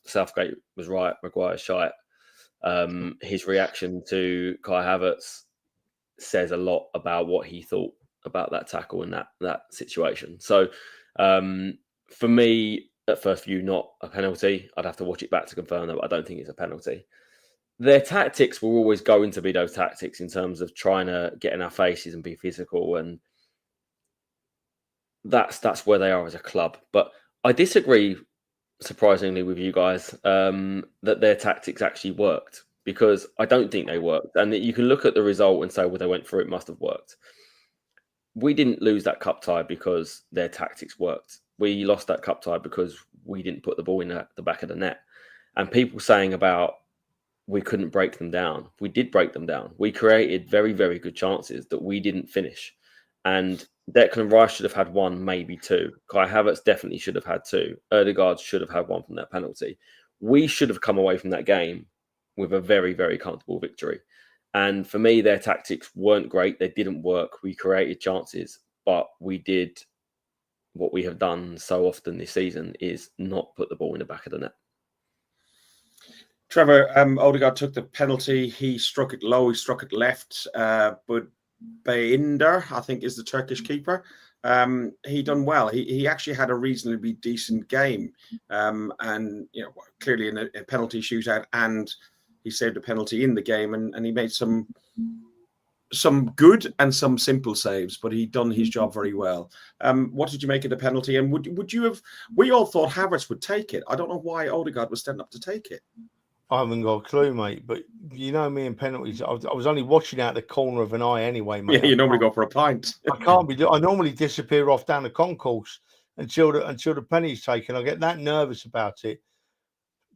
Southgate was right, Maguire's shite, his reaction to Kai Havertz says a lot about what he thought about that tackle and that situation. So for me, at first view, not a penalty. I'd have to watch it back to confirm that, but I don't think it's a penalty. Their tactics were always going to be those tactics in terms of trying to get in our faces and be physical, and that's where they are as a club. But I disagree, surprisingly, with you guys that their tactics actually worked, because I don't think they worked. And you can look at the result and say, well, they went through, it must have worked. We didn't lose that cup tie because their tactics worked. We lost that cup tie because we didn't put the ball in the back of the net. And people saying about we couldn't break them down. We did break them down. We created very, very good chances that we didn't finish. And Declan Rice should have had one, maybe two. Kai Havertz definitely should have had two. Odegaard should have had one from that penalty. We should have come away from that game with a very, very comfortable victory. And for me, their tactics weren't great. They didn't work. We created chances, but we did what we have done so often this season, is not put the ball in the back of the net. Trevor, Odegaard took the penalty. He struck it low. He struck it left. But Baynder, I think, is the Turkish keeper. He done well. He actually had a reasonably decent game, and clearly in a penalty shootout, and he saved a penalty in the game, and he made some good and some simple saves, but he done his job very well. What did you make of the penalty? And would you have? We all thought Havertz would take it. I don't know why Odegaard was standing up to take it. I haven't got a clue, mate. But you know me and penalties. I was only watching out the corner of an eye anyway, mate. Yeah, you normally go for a pint. I can't be. I normally disappear off down the concourse until the penalty's taken. I get that nervous about it.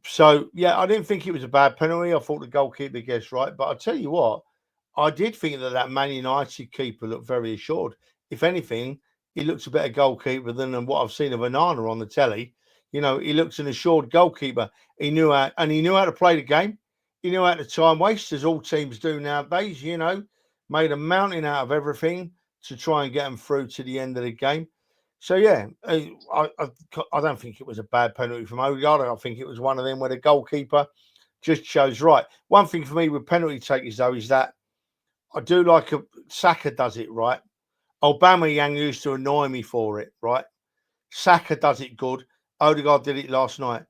So yeah, I didn't think it was a bad penalty. I thought the goalkeeper guessed right. But I tell you what, I did think that Man United keeper looked very assured. If anything, he looks a better goalkeeper than what I've seen of Onana on the telly. He looks an assured goalkeeper. He knew how to play the game. He knew how to time waste, as all teams do nowadays. Made a mountain out of everything to try and get them through to the end of the game. So yeah, I don't think it was a bad penalty from Odegaard. I think it was one of them where the goalkeeper just chose right. One thing for me with penalty takers though is that I do like Saka does it right. Aubameyang used to annoy me for it, right? Saka does it good. Odegaard did it last night.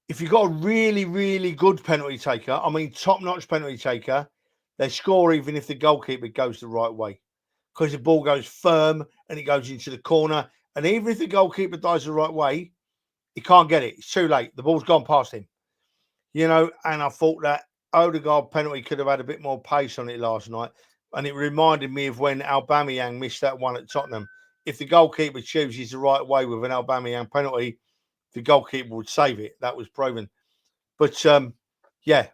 If you've got a really, really good penalty taker, I mean top-notch penalty taker, they score even if the goalkeeper goes the right way, because the ball goes firm and it goes into the corner. And even if the goalkeeper dies the right way, he can't get it. It's too late. The ball's gone past him. And I thought that Odegaard penalty could have had a bit more pace on it last night. And it reminded me of when Aubameyang missed that one at Tottenham. If the goalkeeper chooses the right way with an Aubameyang penalty, the goalkeeper would save it. That was proven. But, yeah,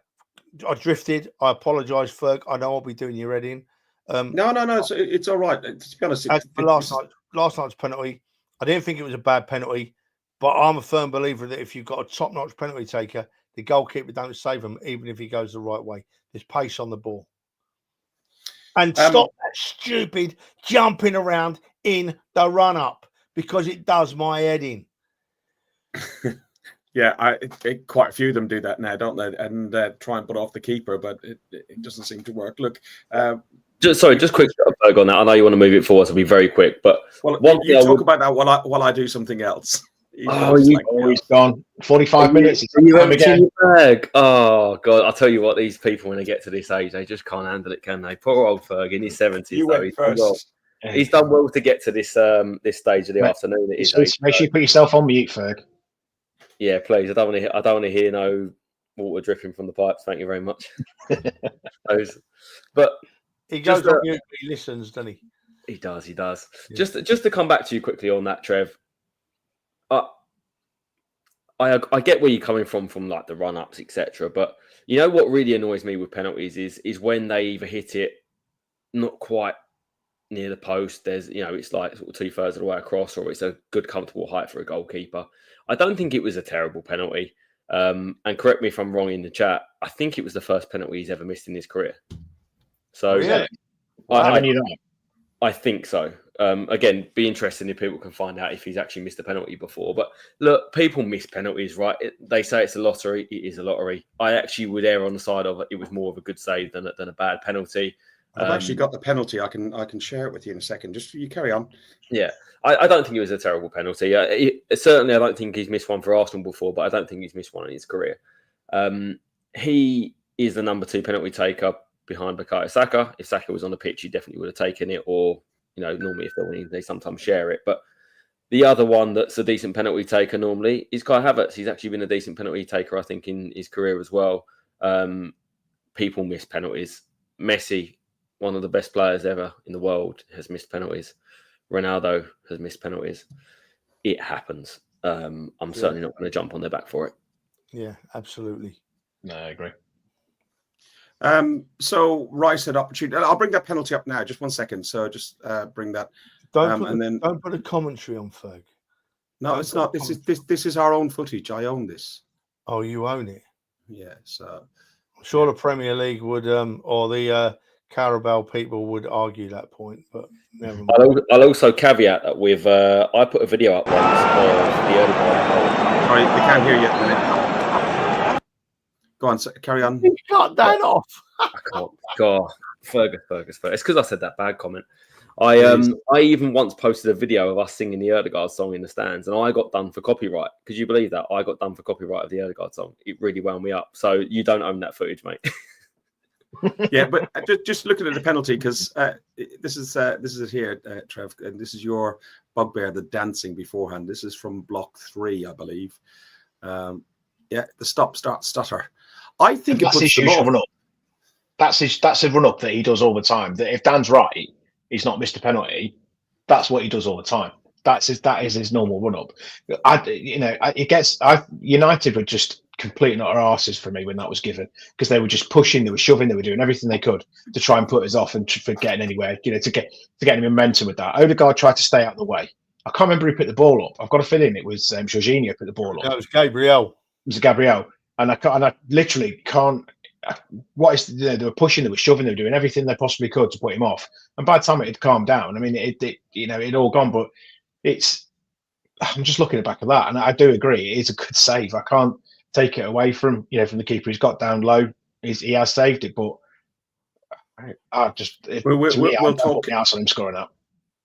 I drifted. I apologise, Ferg. I know I'll be doing your head in. No. It's all right. To be honest, as for last night's penalty, I didn't think it was a bad penalty. But I'm a firm believer that if you've got a top-notch penalty taker, the goalkeeper don't save him, even if he goes the right way. There's pace on the ball. And stop that stupid jumping around in the run-up, because it does my head in. Yeah, quite a few of them do that now, don't they? And try and put off the keeper, but it doesn't seem to work. Look, just quick Ferg, on that. I know you want to move it forward, so be very quick. But you talk about that while I do something else. He's gone. 45 minutes. You empty your bag. Oh God! I'll tell you what. These people, when they get to this age, they just can't handle it, can they? Poor old Ferg in his 70s. He's done well to get to this this stage of the afternoon. Make sure you put yourself on mute, Ferg. Yeah, please. I don't want to hear no water dripping from the pipes. Thank you very much. But he goes on mute. He listens, doesn't he? He does. Yeah. Just Yeah. to come back to you quickly on that, Trev. I get where you're coming from like the run-ups, etc. But you know what really annoys me with penalties is when they either hit it not quite near the post. There's, it's like sort of 2/3 of the way across, or it's a good, comfortable height for a goalkeeper. I don't think it was a terrible penalty. And correct me if I'm wrong in the chat. I think it was the first penalty he's ever missed in his career. So really? I think so. Again, be interesting if people can find out if he's actually missed a penalty before. But look, people miss penalties, right? They say it's a lottery. It is a lottery. I actually would err on the side of it was more of a good save than a bad penalty. I've actually got the penalty. I can share it with you in a second. Just you carry on. Yeah, I don't think it was a terrible penalty. Certainly, I don't think he's missed one for Arsenal before, but I don't think he's missed one in his career. He is the number 2 penalty taker behind Bukayo Saka. If Saka was on the pitch, he definitely would have taken it, or normally if they're winning, they sometimes share it. But the other one that's a decent penalty taker normally is Kai Havertz. He's actually been a decent penalty taker, I think, in his career as well. People miss penalties. Messi, one of the best players ever in the world, has missed penalties. Ronaldo has missed penalties. It happens. I'm certainly not going to jump on their back for it. Yeah, absolutely. No, I agree. So Rice had opportunity. I'll bring that penalty up now. Just 1 second. So just bring that. Don't put a commentary on Ferg. No, it's not. This is our own footage. I own this. Oh, you own it. Yeah. So I'm sure the Premier League would, or the Carabao people would argue that point, but never mind. I'll also caveat that with I put a video up once of the early part. Sorry, we can't hear you at the minute. Go on, carry on. You cut that off. I can't. God, Fergus. It's because I said that bad comment. I even once posted a video of us singing the Erdegaard song in the stands, and I got done for copyright. Could you believe that? I got done for copyright of the Erdegaard song. It really wound me up. So you don't own that footage, mate. Yeah, but just looking at the penalty, because this is it here, Trev, and this is your bugbear, the dancing beforehand. This is from block 3, I believe. The stop, start, stutter. I think that's his usual run up. That's a run up that he does all the time. That if Dan's right, he's not missed a penalty. That's what he does all the time. That is his normal run up. United were just completely not our arses for me when that was given, because they were just pushing, they were shoving, they were doing everything they could to try and put us off and for getting anywhere. To get any momentum with that. Odegaard tried to stay out of the way. I can't remember who put the ball up. I've got a feeling it was Jorginho put the ball up. That was Gabriel. It was Gabriel, and I literally can't. They were pushing, they were shoving, they were doing everything they possibly could to put him off. And by the time it had calmed down, I mean, it all gone. But I'm just looking at the back of that, and I do agree it is a good save. I can't take it away from the keeper. He's got down low. He has saved it, but we'll talk the arse on him scoring up.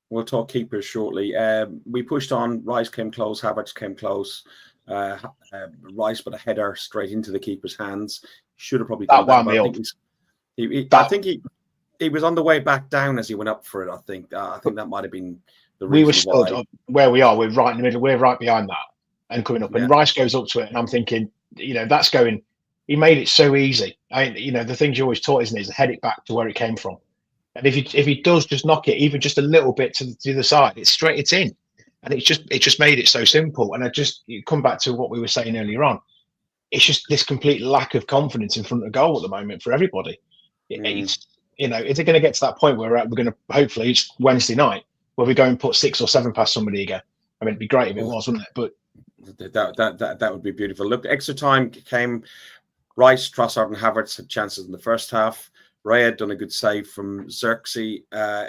We'll talk keepers shortly. We pushed on. Rice came close. Havertz came close. Rice put a header straight into the keeper's hands. Should have probably done that. I think he was on the way back down as he went up for it. I think that might have been the reason. We were stood where we are. We're right in the middle. We're right behind that and coming up. And Rice goes up to it, and I'm thinking, that's going. He made it so easy. The things you always taught, isn't it, is to head it back to where it came from. And if he does just knock it even just a little bit to the other side, it's in. And it just made it so simple. And you come back to what we were saying earlier on. It's just this complete lack of confidence in front of goal at the moment for everybody. Is it going to get to that point where we're going to, hopefully, it's Wednesday night, where we go and put 6 or 7 past somebody again? I mean, it'd be great if it was, wouldn't it? But That would be beautiful. Look, extra time came. Rice, Trossard, and Havertz had chances in the first half. Raya had done a good save from Xerxes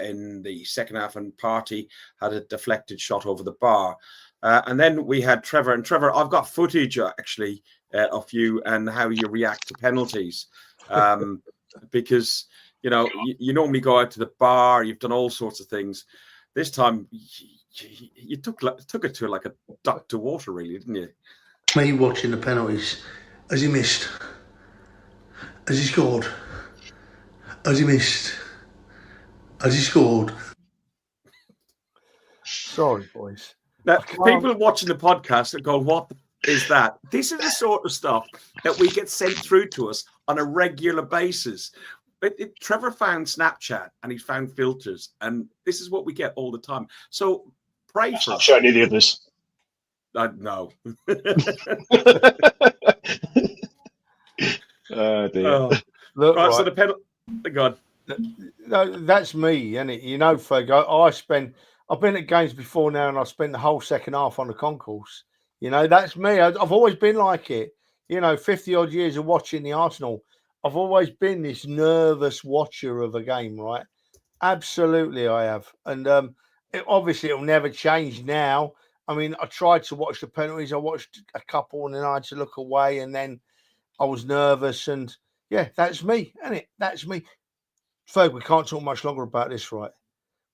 in the second half, and Partey had a deflected shot over the bar. And then we had Trevor. And Trevor, I've got footage actually of you and how you react to penalties, because you normally go out to the bar. You've done all sorts of things. This time, you took it to like a duck to water, really, didn't you? Me watching the penalties. Has he missed? Has he scored? Has he missed? Has he scored? Sorry, boys. Now, people watching the podcast are going, what is that? This is the sort of stuff that we get sent through to us on a regular basis. Trevor found Snapchat and he's found filters, and this is what we get all the time. So pray for us. I'll show you the others. No. Oh, dear. Oh. Look, Right, right. so the penalty. God. No, that's me, isn't it? Ferg, I've been at games before now, and I spent the whole second half on the concourse. That's me. I've always been like it. 50 odd years of watching the Arsenal, I've always been this nervous watcher of a game, right? Absolutely, I have. And obviously, it'll never change now. I mean, I tried to watch the penalties. I watched a couple, and then I had to look away, and then I was nervous. And yeah, that's me, isn't it? That's me. Ferg, we can't talk much longer about this, right?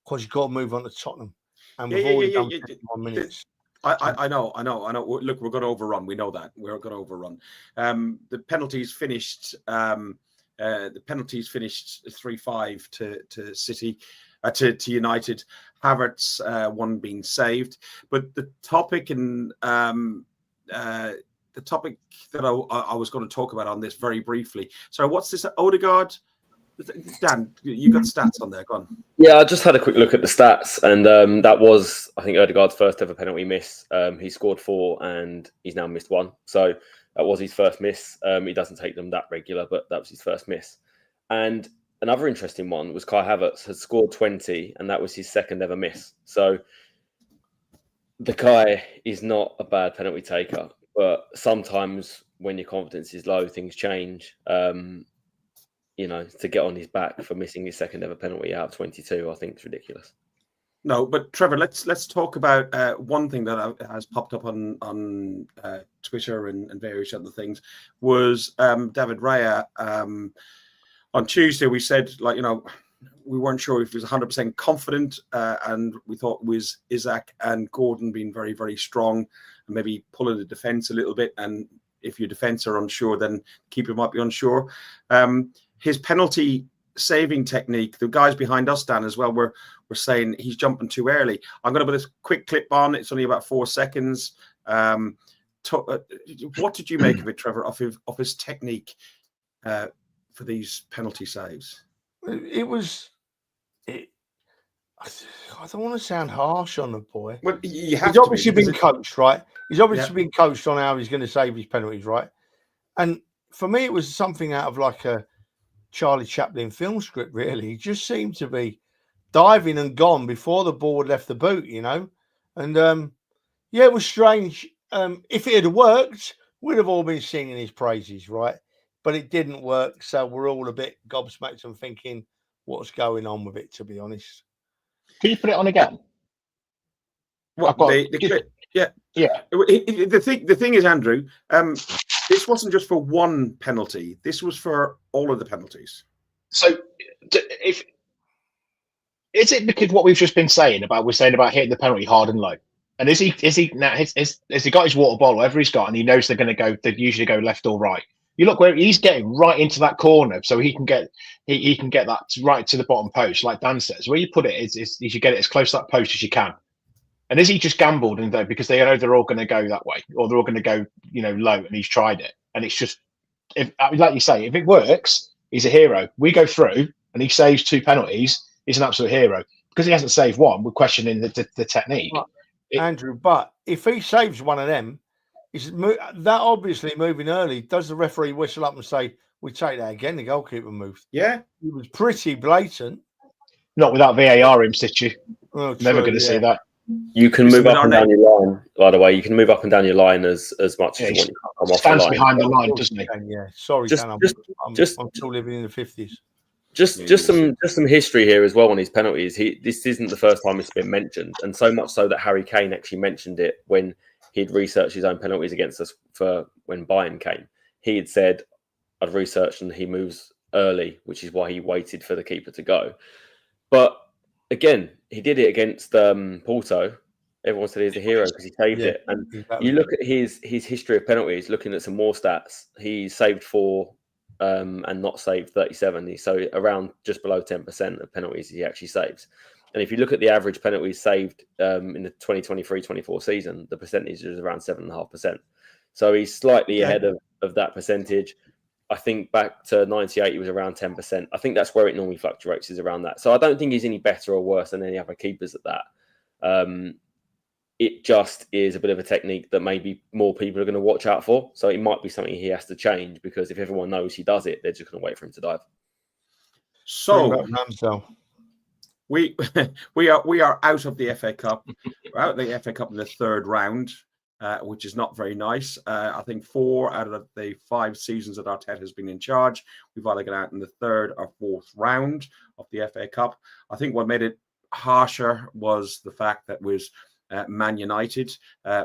Because you've got to move on to Tottenham. And we've already done 51 minutes. I know. Look, we're going to overrun. We know that. We're going to overrun. The penalties finished 3-5 to City, to United. Havertz one being saved. But the topic that I was going to talk about on this very briefly. So what's this? Odegaard? Dan, you got stats on there. Go on. Yeah, I just had a quick look at the stats, and that was, I think, Odegaard's first ever penalty miss. He scored 4, and he's now missed 1. So that was his first miss. He doesn't take them that regular, but that was his first miss. And another interesting one was Kai Havertz had scored 20, and that was his second ever miss. So the guy is not a bad penalty taker, but sometimes when your confidence is low, things change. To get on his back for missing his second ever penalty out of 22, I think is ridiculous. No, but Trevor, let's talk about one thing that has popped up on Twitter and various other things was David Raya. On Tuesday, we said, we weren't sure if he was 100% confident, and we thought it was Isaac and Gordon being very, very strong and maybe pulling the defence a little bit. And if your defence are unsure, then keeper might be unsure. His penalty saving technique, the guys behind us, Dan, as well, were saying he's jumping too early. I'm going to put this quick clip on. It's only about 4 seconds. What did you make of it, Trevor, of his technique for these penalty saves? I don't want to sound harsh on the boy. Well, he's obviously been coached, right? He's obviously been coached on how he's going to save his penalties, right? And for me, it was something out of like a Charlie Chaplin film script, really. He just seemed to be diving and gone before the ball had left the boot, And it was strange. If it had worked, we'd have all been singing his praises, right? But it didn't work, so we're all a bit gobsmacked and thinking, what's going on with it, to be honest. Can you put it on again? The clip? Yeah. The thing is, Andrew, this wasn't just for one penalty. This was for all of the penalties. So, is it because what we've just been saying about hitting the penalty hard and low? And is he now? Has he got his water bottle, whatever he's got, and he knows they're going to go? They usually go left or right. You look where he's getting right into that corner, so he can get that right to the bottom post, like Dan says. Where you put it is you should get it as close to that post as you can. And is he just gambled and because they know they're all going to go that way, or they're all going to go, low, and he's tried it, and it's just, like you say, if it works, he's a hero. We go through and he saves 2 penalties, he's an absolute hero. Because he hasn't saved one, we're questioning the technique. Andrew, but if he saves one of them, that obviously moving early. Does the referee whistle up and say, "We take that again"? The goalkeeper moved. Yeah, it was pretty blatant. Not without VAR in situ. Oh, Never going to see that. You can move up and down your line. By the way, you can move up and down your line as much as you want. You can't come off the Stands line. behind the line, doesn't he? Yeah. Sorry, Just- Dan. just- I'm still living in the 50s. Just some history here as well on his penalties. This isn't the first time it's been mentioned, and so much so that Harry Kane actually mentioned it when he'd researched his own penalties against us for when Bayern came. He had said, "I've researched and he moves early, which is why he waited for the keeper to go." But again, he did it against Porto. Everyone said he's a hero because he saved it. And you look at his history of penalties, looking at some more stats, he saved 4 and not saved 37. So around just below 10% of penalties he actually saves. And if you look at the average penalties saved in the 2023-24 season, the percentage is around 7.5%. So he's slightly ahead of that percentage. I think back to 98, he was around 10%. I think that's where it normally fluctuates, is around that. So I don't think he's any better or worse than any other keepers at that. It just is a bit of a technique that maybe more people are going to watch out for. So it might be something he has to change, because if everyone knows he does it, they're just going to wait for him to dive. So we are out of the FA Cup. We're out of the FA Cup in the third round, which is not very nice. I think 4 out of the 5 seasons that Arteta has been in charge, we've either got out in the third or fourth round of the FA Cup. I think what made it harsher was the fact that was Man United.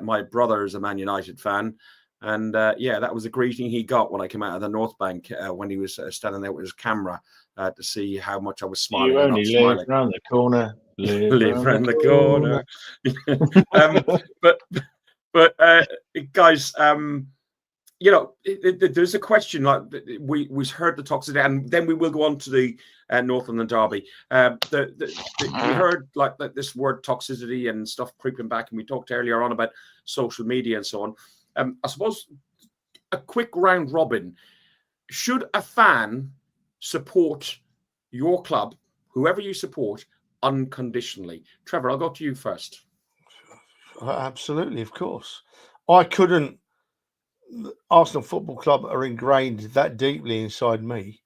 My brother is a Man United fan. And that was a greeting he got when I came out of the North Bank when he was standing there with his camera to see how much I was smiling. You only live around the corner. Live around the corner. But guys, there's a question. Like we heard the toxicity, and then we will go on to the Northern Derby. We heard like this word toxicity and stuff creeping back, and we talked earlier on about social media and so on. I suppose a quick round robin. Should a fan support your club, whoever you support, unconditionally? Trevor, I'll go to you first. Absolutely, of course. Arsenal Football Club are ingrained that deeply inside me.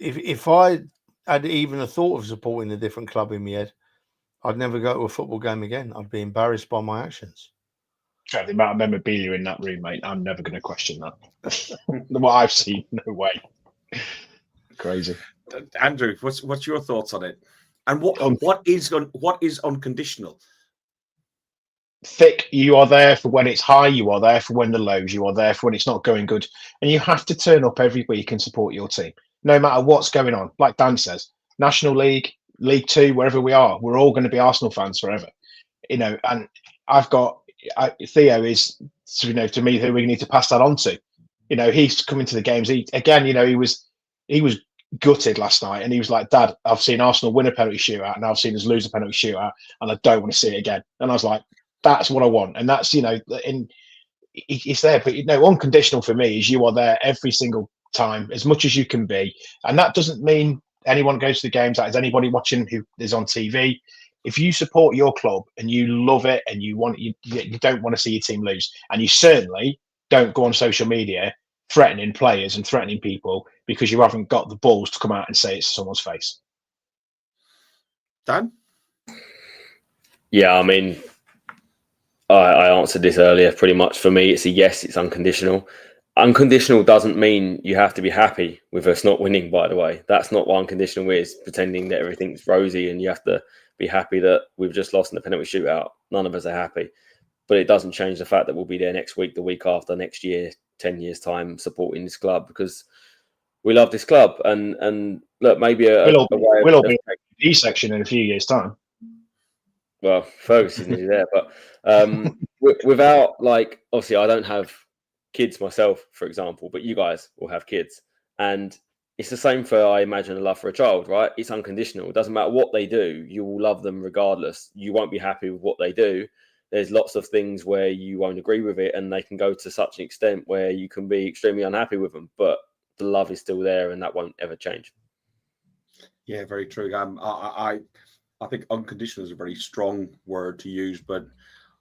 If I had even a thought of supporting a different club in my head, I'd never go to a football game again. I'd be embarrassed by my actions. The amount of memorabilia in that room, mate, I'm never going to question that. What I've seen, no way. Crazy. Andrew, what's your thoughts on it? And what is unconditional? Thick, you are there for when it's high, you are there for when the lows, you are there for when it's not going good. And you have to turn up every week and support your team, no matter what's going on. Like Dan says, National League, League Two, wherever we are, we're all going to be Arsenal fans forever. And Theo is, to me, who we need to pass that on to. He's coming to the games. He was gutted last night, and he was like, "Dad, I've seen Arsenal win a penalty shootout, and I've seen us lose a penalty shootout, and I don't want to see it again." And I was like, "That's what I want," and that's it's there. But unconditional for me is you are there every single time, as much as you can be, and that doesn't mean anyone goes to the games. That is anybody watching who is on TV. If you support your club and you love it and you don't want to see your team lose, and you certainly don't go on social media threatening players and threatening people because you haven't got the balls to come out and say it to someone's face. Dan? Yeah, I mean, I answered this earlier. Pretty much for me, it's a yes. It's unconditional. Unconditional doesn't mean you have to be happy with us not winning, by the way. That's not what unconditional is, pretending that everything's rosy and you have to be happy that we've just lost in the penalty shootout. None of us are happy. But it doesn't change the fact that we'll be there next week, the week after, next year, 10 years' time, supporting this club because we love this club. And look, maybe we'll all be in the B section in a few years' time. Well, Fergus is nearly there. But without, obviously, I don't have kids myself, for example, but you guys will have kids. And it's the same for, I imagine, a love for a child, right? It's unconditional. It doesn't matter what they do. You will love them regardless. You won't be happy with what they do. There's lots of things where you won't agree with it, and they can go to such an extent where you can be extremely unhappy with them, but the love is still there and that won't ever change. Yeah, very true. I think unconditional is a very strong word to use, but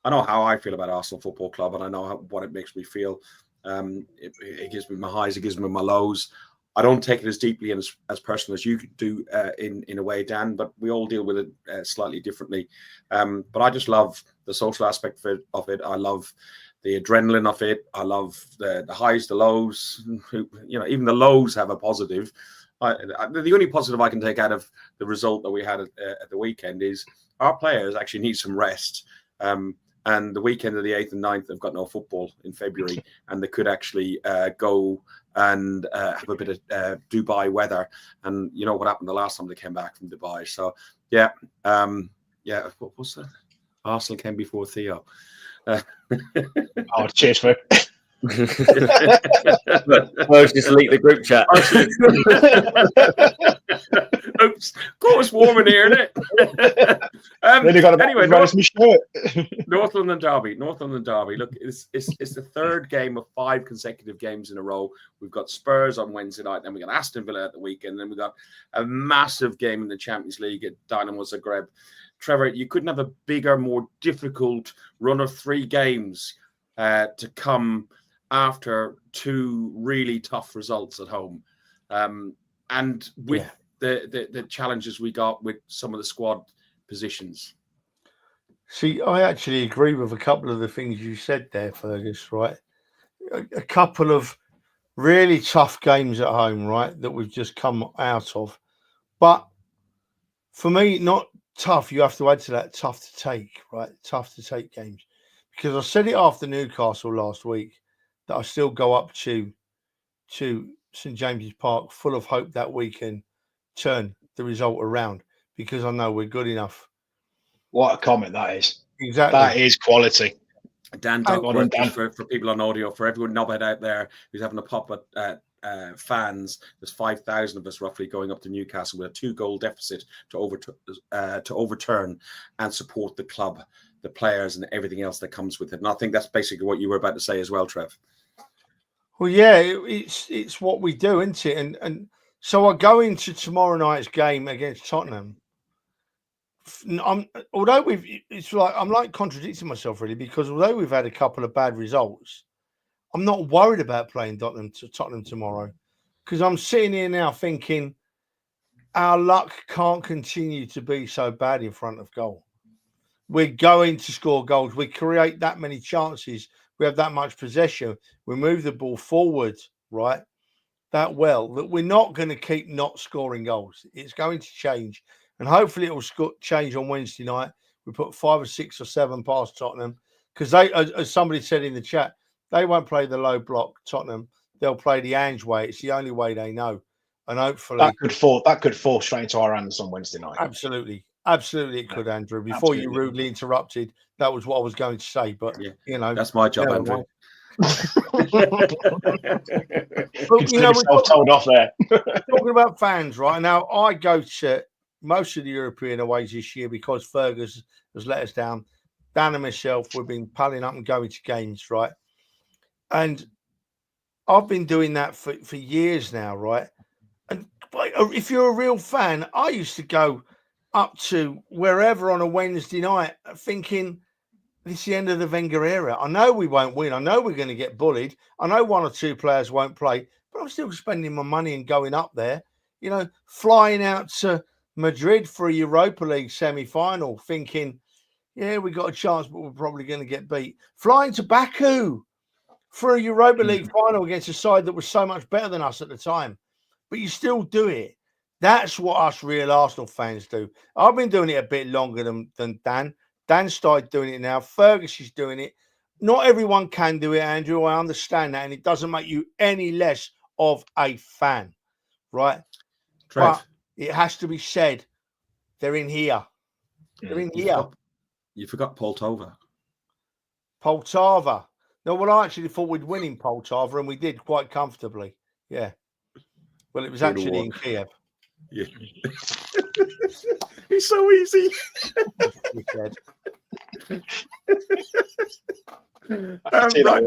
I know how I feel about Arsenal Football Club, and I know what it makes me feel. It gives me my highs, it gives me my lows. I don't take it as deeply and as personal as you do in a way, Dan, but we all deal with it slightly differently. But I just love the social aspect of it. I love the adrenaline of it. I love the highs, the lows. Even the lows have a positive. The only positive I can take out of the result that we had at the weekend is our players actually need some rest. And the weekend of the 8th and 9th, they've got no football in February, and they could actually go and have a bit of Dubai weather. And you know what happened the last time they came back from Dubai. So, yeah. What was that? Arsenal came before Theo. Oh, cheers, Phil. Well, just leak the group chat. Oops, got us warm in here, isn't it? Anyway, North London Derby. Look, it's the third game of 5 consecutive games in a row. We've got Spurs on Wednesday night, then we got Aston Villa at the weekend, then we got a massive game in the Champions League at Dynamo Zagreb. Trevor, you couldn't have a bigger, more difficult run of 3 games to come after 2 really tough results at home, and with the challenges we got with some of the squad positions. See, I actually agree with a couple of the things you said there, Fergus, right? A couple of really tough games at home, right, that we've just come out of. But for me, not tough, you have to add to that tough to take, right? Tough to take games. Because I said it after Newcastle last week that I still go up to St James's Park full of hope that we can turn the result around, because I know we're good enough. What a comment that is. Exactly. That is quality. Dan Duckworth, for people on audio, for everyone knobhead out there who's having a pop at fans, there's 5,000 of us roughly going up to Newcastle with a 2-goal deficit to overturn and support the club, the players, and everything else that comes with it. And I think that's basically what you were about to say as well, Trev. Well, yeah, it's what we do, isn't it? And so I go into tomorrow night's game against Tottenham. I'm like contradicting myself really, because although we've had a couple of bad results, I'm not worried about playing Tottenham tomorrow, because I'm sitting here now thinking our luck can't continue to be so bad in front of goal. We're going to score goals. We create that many chances. We have that much possession. We move the ball forward, right, that well, that we're not going to keep not scoring goals. It's going to change. And hopefully it will change on Wednesday night. We put 5 or 6 or 7 past Tottenham, because they, as somebody said in the chat, they won't play the low block Tottenham. They'll play the Ange way. It's the only way they know. And hopefully that could fall straight into our hands on Wednesday night. Absolutely it could, Andrew. Before you rudely interrupted, that was what I was going to say. But that's my job, Andrew. But, we're told off there. Talking about fans, right now, I go to most of the European aways this year because Fergus has let us down. Dan and myself, we've been palling up and going to games, right? And I've been doing that for years now, right? And if you're a real fan, I used to go up to wherever on a Wednesday night thinking, this is the end of the Wenger era. I know we won't win. I know we're going to get bullied. I know 1 or 2 players won't play, but I'm still spending my money and going up there, flying out to Madrid for a Europa League semi-final thinking, yeah, we got a chance, but we're probably going to get beat. Flying to Baku for a Europa League final against a side that was so much better than us at the time. But you still do it. That's what us real Arsenal fans do. I've been doing it a bit longer than Dan. Dan started doing it now. Fergus is doing it. Not everyone can do it, Andrew. I understand that. And it doesn't make you any less of a fan, right? Trev. But it has to be said, they're in here. They're in here. You forgot Poltava. Poltava. No, well, I actually thought we'd win in Poltava, and we did quite comfortably. Yeah. Well, it was actually in Kiev. Yeah. It's so easy. Right,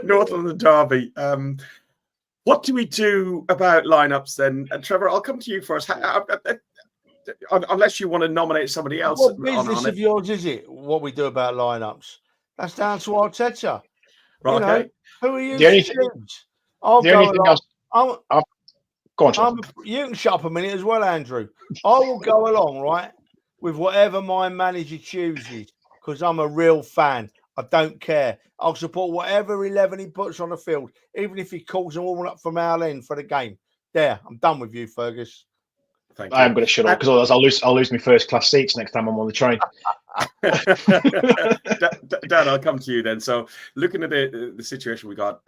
North London Derby. What do we do about lineups then? Trevor, I'll come to you first. Unless you want to nominate somebody else. What business of yours is it? What we do about lineups? That's down to Arteta. Right, okay. Who are you? The only thing Go on, Trev. You can shut up a minute as well, Andrew. I will go along, right, with whatever my manager chooses because I'm a real fan. I don't care. I'll support whatever 11 he puts on the field, even if he calls them all up from our end for the game. There, I'm done with you, Fergus. Thank you. I am going to shut up because otherwise I'll lose my first class seats next time I'm on the train. Dan, I'll come to you then. So, looking at the situation we got,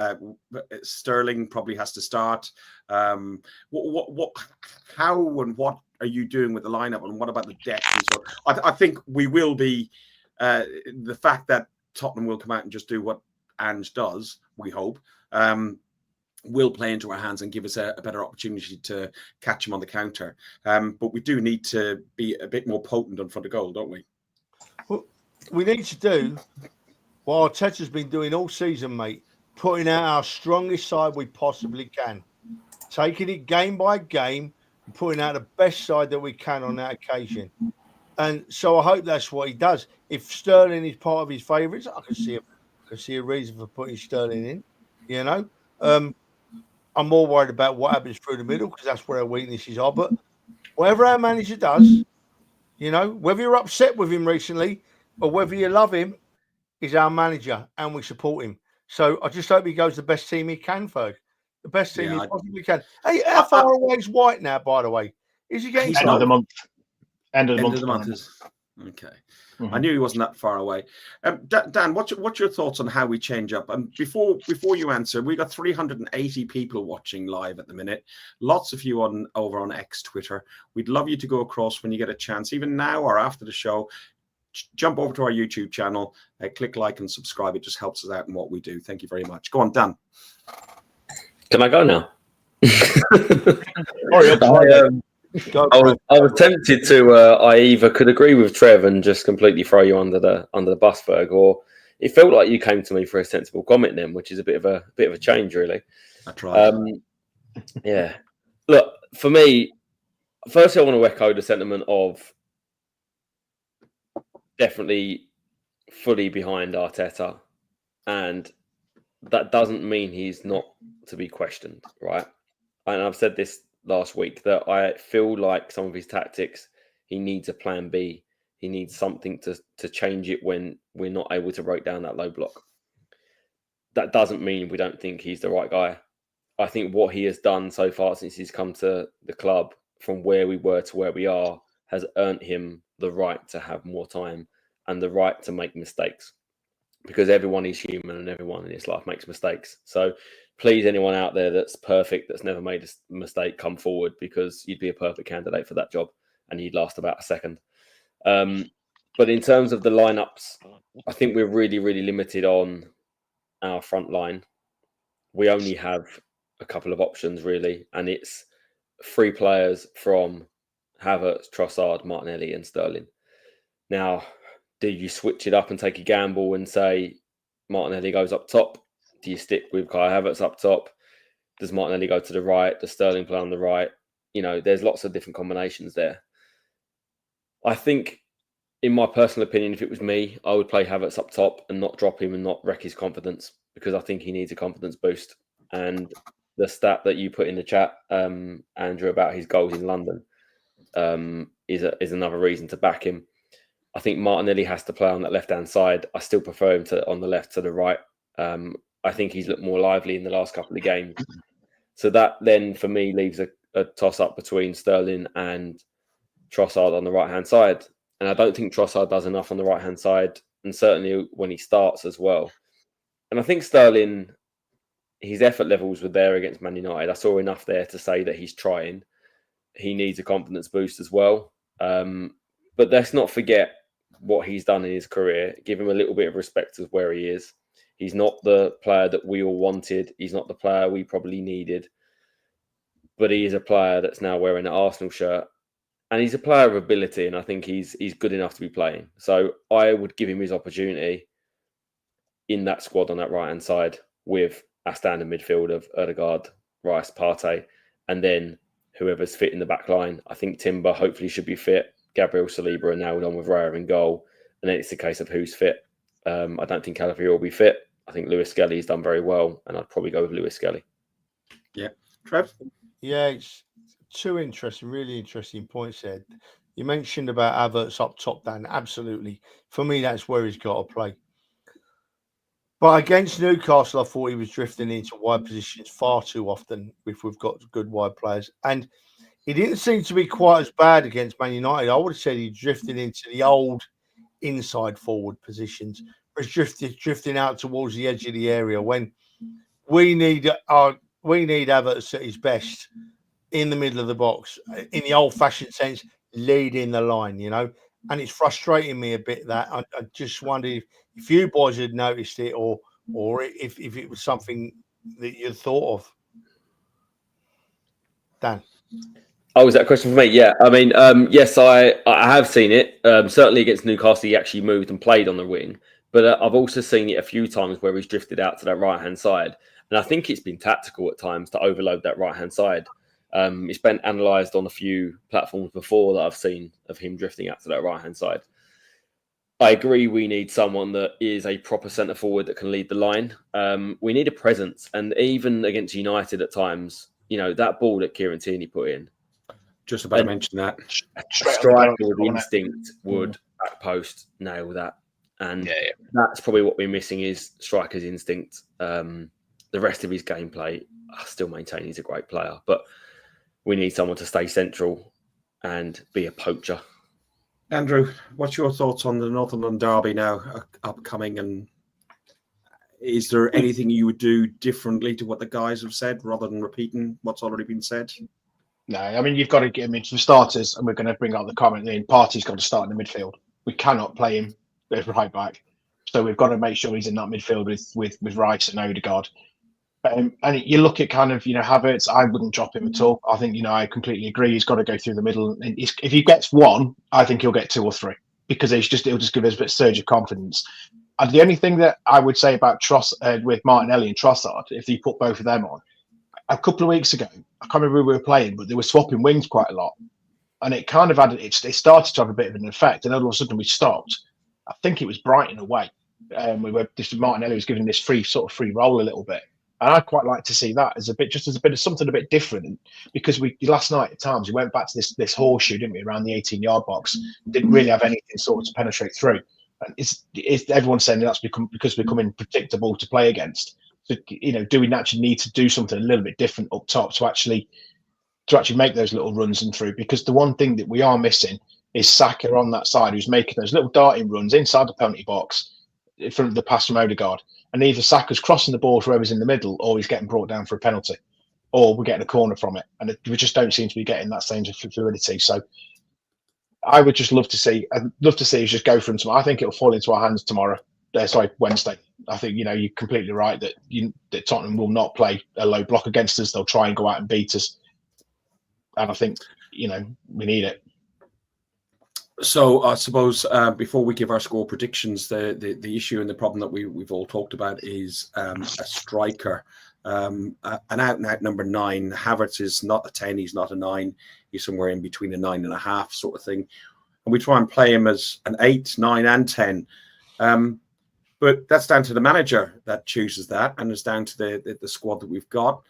Sterling probably has to start. How and what are you doing with the lineup, and what about the depth? And so, I think we will be the fact that Tottenham will come out and just do what Ange does. We hope. Will play into our hands and give us a better opportunity to catch him on the counter. But we do need to be a bit more potent in front of goal, don't we? Well, we need to do what Arteta's been doing all season, mate, putting out our strongest side we possibly can, taking it game by game and putting out the best side that we can on that occasion. And so I hope that's what he does. If Sterling is part of his favourites, I can see a reason for putting Sterling in, you know. I'm more worried about what happens through the middle because that's where our weaknesses are. But whatever our manager does, you know, whether you're upset with him recently or whether you love him, he's our manager and we support him. So I just hope he goes the best team he can, Ferg. The best team he possibly can. Hey, how far away is White now, by the way? Is he getting End of the month? End of the month is okay. Mm-hmm. I knew he wasn't that far away. Dan, what's your thoughts on how we change up? And before you answer, we got 380 people watching live at the minute. Lots of you over on X Twitter. We'd love you to go across when you get a chance, even now or after the show. Jump over to our YouTube channel, click like and subscribe. It just helps us out in what we do. Thank you very much. Go on, Dan. Can I go now? Hurry up. I was tempted to. I either could agree with Trev and just completely throw you under the bus, Ferg, or it felt like you came to me for a sensible comment then, which is a bit of a change, really. That's right. Yeah. Look, for me, firstly, I want to echo the sentiment of definitely fully behind Arteta, and that doesn't mean he's not to be questioned, right? And I've said this last week that I feel like some of his tactics, he needs a plan B. He needs something to change it when we're not able to break down that low block. That doesn't mean we don't think he's the right guy. I think what he has done so far since he's come to the club, from where we were to where we are, has earned him the right to have more time and the right to make mistakes, because everyone is human and everyone in his life makes mistakes. So please, anyone out there that's perfect, that's never made a mistake, come forward, because you'd be a perfect candidate for that job and you'd last about a second. But in terms of the lineups, I think we're really, really limited on our front line. We only have a couple of options, really, and it's 3 players from Havertz, Trossard, Martinelli and Sterling. Now, do you switch it up and take a gamble and say Martinelli goes up top? Do you stick with Kai Havertz up top? Does Martinelli go to the right? Does Sterling play on the right? You know, there's lots of different combinations there. I think, in my personal opinion, if it was me, I would play Havertz up top and not drop him and not wreck his confidence, because I think he needs a confidence boost. And the stat that you put in the chat, Andrew, about his goals in London is another reason to back him. I think Martinelli has to play on that left-hand side. I still prefer him on the left to the right. I think he's looked more lively in the last couple of games. So that then, for me, leaves a toss-up between Sterling and Trossard on the right-hand side. And I don't think Trossard does enough on the right-hand side, and certainly when he starts as well. And I think Sterling, his effort levels were there against Man United. I saw enough there to say that he's trying. He needs a confidence boost as well. But let's not forget what he's done in his career. Give him a little bit of respect of where he is. He's not the player that we all wanted. He's not the player we probably needed. But he is a player that's now wearing an Arsenal shirt. And he's a player of ability, and I think he's good enough to be playing. So I would give him his opportunity in that squad on that right-hand side with a standard midfield of Ødegaard, Rice, Partey, and then whoever's fit in the back line. I think Timber hopefully should be fit. Gabriel Saliba are nailed on with Raya in goal. And then it's a case of who's fit. I don't think Calafiori will be fit. I think Lewis Skelly's done very well, and I'd probably go with Lewis Skelly. Yeah. Trev? Yeah, it's two really interesting points there. You mentioned about Havertz up top, Dan. Absolutely. For me, that's where he's got to play. But against Newcastle, I thought he was drifting into wide positions far too often if we've got good wide players. And he didn't seem to be quite as bad against Man United. I would have said he drifted into the old inside forward positions, whereas drifting out towards the edge of the area when we need Havertz at his best in the middle of the box, in the old-fashioned sense, leading the line, And it's frustrating me a bit that I just wondered if you boys had noticed it or if it was something that you thought of. Dan? Oh, was that a question for me? Yeah. I mean, yes, I have seen it. Certainly against Newcastle, he actually moved and played on the wing. But I've also seen it a few times where he's drifted out to that right-hand side. And I think it's been tactical at times to overload that right-hand side. It's been analysed on a few platforms before that I've seen of him drifting out to that right-hand side. I agree we need someone that is a proper centre-forward that can lead the line. We need a presence. And even against United at times, that ball that Kieran Tierney put in, just about to mention that. A striker with instinct would back post nail that. And that's probably what we're missing is striker's instinct. The rest of his gameplay, I still maintain he's a great player, but we need someone to stay central and be a poacher. Andrew, what's your thoughts on the Northumberland derby now upcoming? And is there anything you would do differently to what the guys have said rather than repeating what's already been said? No, I mean, you've got to get him into the starters, and we're going to bring out the comment in. Partey's got to start in the midfield. We cannot play him as right back. So we've got to make sure he's in that midfield with Rice and Odegaard. And you look at kind of, Havertz, I wouldn't drop him at all. I think, I completely agree. He's got to go through the middle. And if he gets one, I think he'll get two or three because it'll just give us a bit of surge of confidence. And the only thing that I would say about with Martinelli and Trossard, if you put both of them on, a couple of weeks ago, I can't remember who we were playing, but they were swapping wings quite a lot. And it kind of it started to have a bit of an effect. And all of a sudden we stopped. I think it was Brighton away. Martinelli was giving this free roll a little bit. And I'd quite like to see that as a bit of something a bit different, because last night at times we went back to this horseshoe, didn't we, around the 18-yard box? Didn't really have anything sort of to penetrate through. And it's everyone's saying that's because we're becoming predictable to play against. So, do we naturally need to do something a little bit different up top to actually make those little runs and through? Because the one thing that we are missing is Saka on that side, who's making those little darting runs inside the penalty box from the pass from Odegaard. And either Saka's crossing the ball to whoever's in the middle, or he's getting brought down for a penalty, or we're getting a corner from it. And we just don't seem to be getting that same fluidity. So I would just love to see us just go for him tomorrow. I think it'll fall into our hands tomorrow. Wednesday. I think, you're completely right that Tottenham will not play a low block against us. They'll try and go out and beat us. And I think, we need it. So I suppose before we give our score predictions, the issue and the problem that we've all talked about is a striker, an out-and-out number 9. Havertz is not a 10, he's not a 9. He's somewhere in between a 9.5 sort of thing. And we try and play him as an 8, 9 and 10. But that's down to the manager that chooses that, and it's down to the squad that we've got.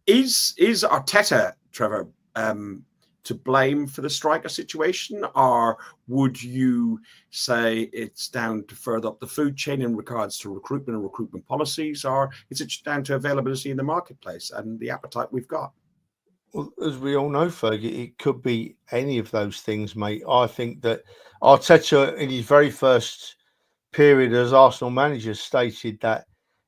Is Arteta, Trevor, to blame for the striker situation, or would you say it's down to further up the food chain in regards to recruitment and recruitment policies, or is it down to availability in the marketplace and the appetite we've got? Well, as we all know, Fergie, it could be any of those things, mate. I think that Arteta, in his very first period as Arsenal manager, stated that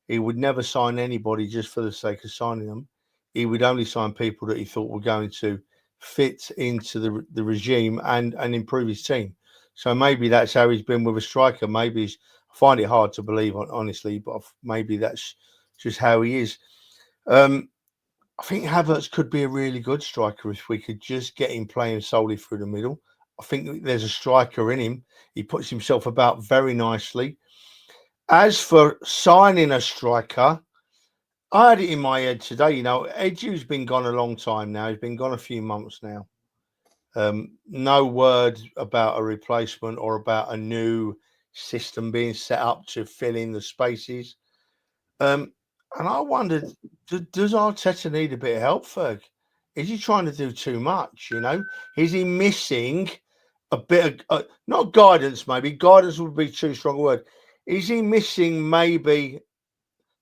he would never sign anybody just for the sake of signing them. He would only sign people that he thought were going to fit into the regime and improve his team. So maybe that's how he's been with a striker. I find it hard to believe, honestly, but maybe that's just how he is. I think Havertz could be a really good striker if we could just get him playing solely through the middle. I think there's a striker in him. He puts himself about very nicely. As for signing a striker, I had it in my head today. Edu's been gone a long time now. He's been gone a few months now. No word about a replacement or about a new system being set up to fill in the spaces. I And I wondered, does Arteta need a bit of help, Ferg? Is he trying to do too much? Is he missing a bit of not guidance? Maybe guidance would be too strong a word. Is he missing maybe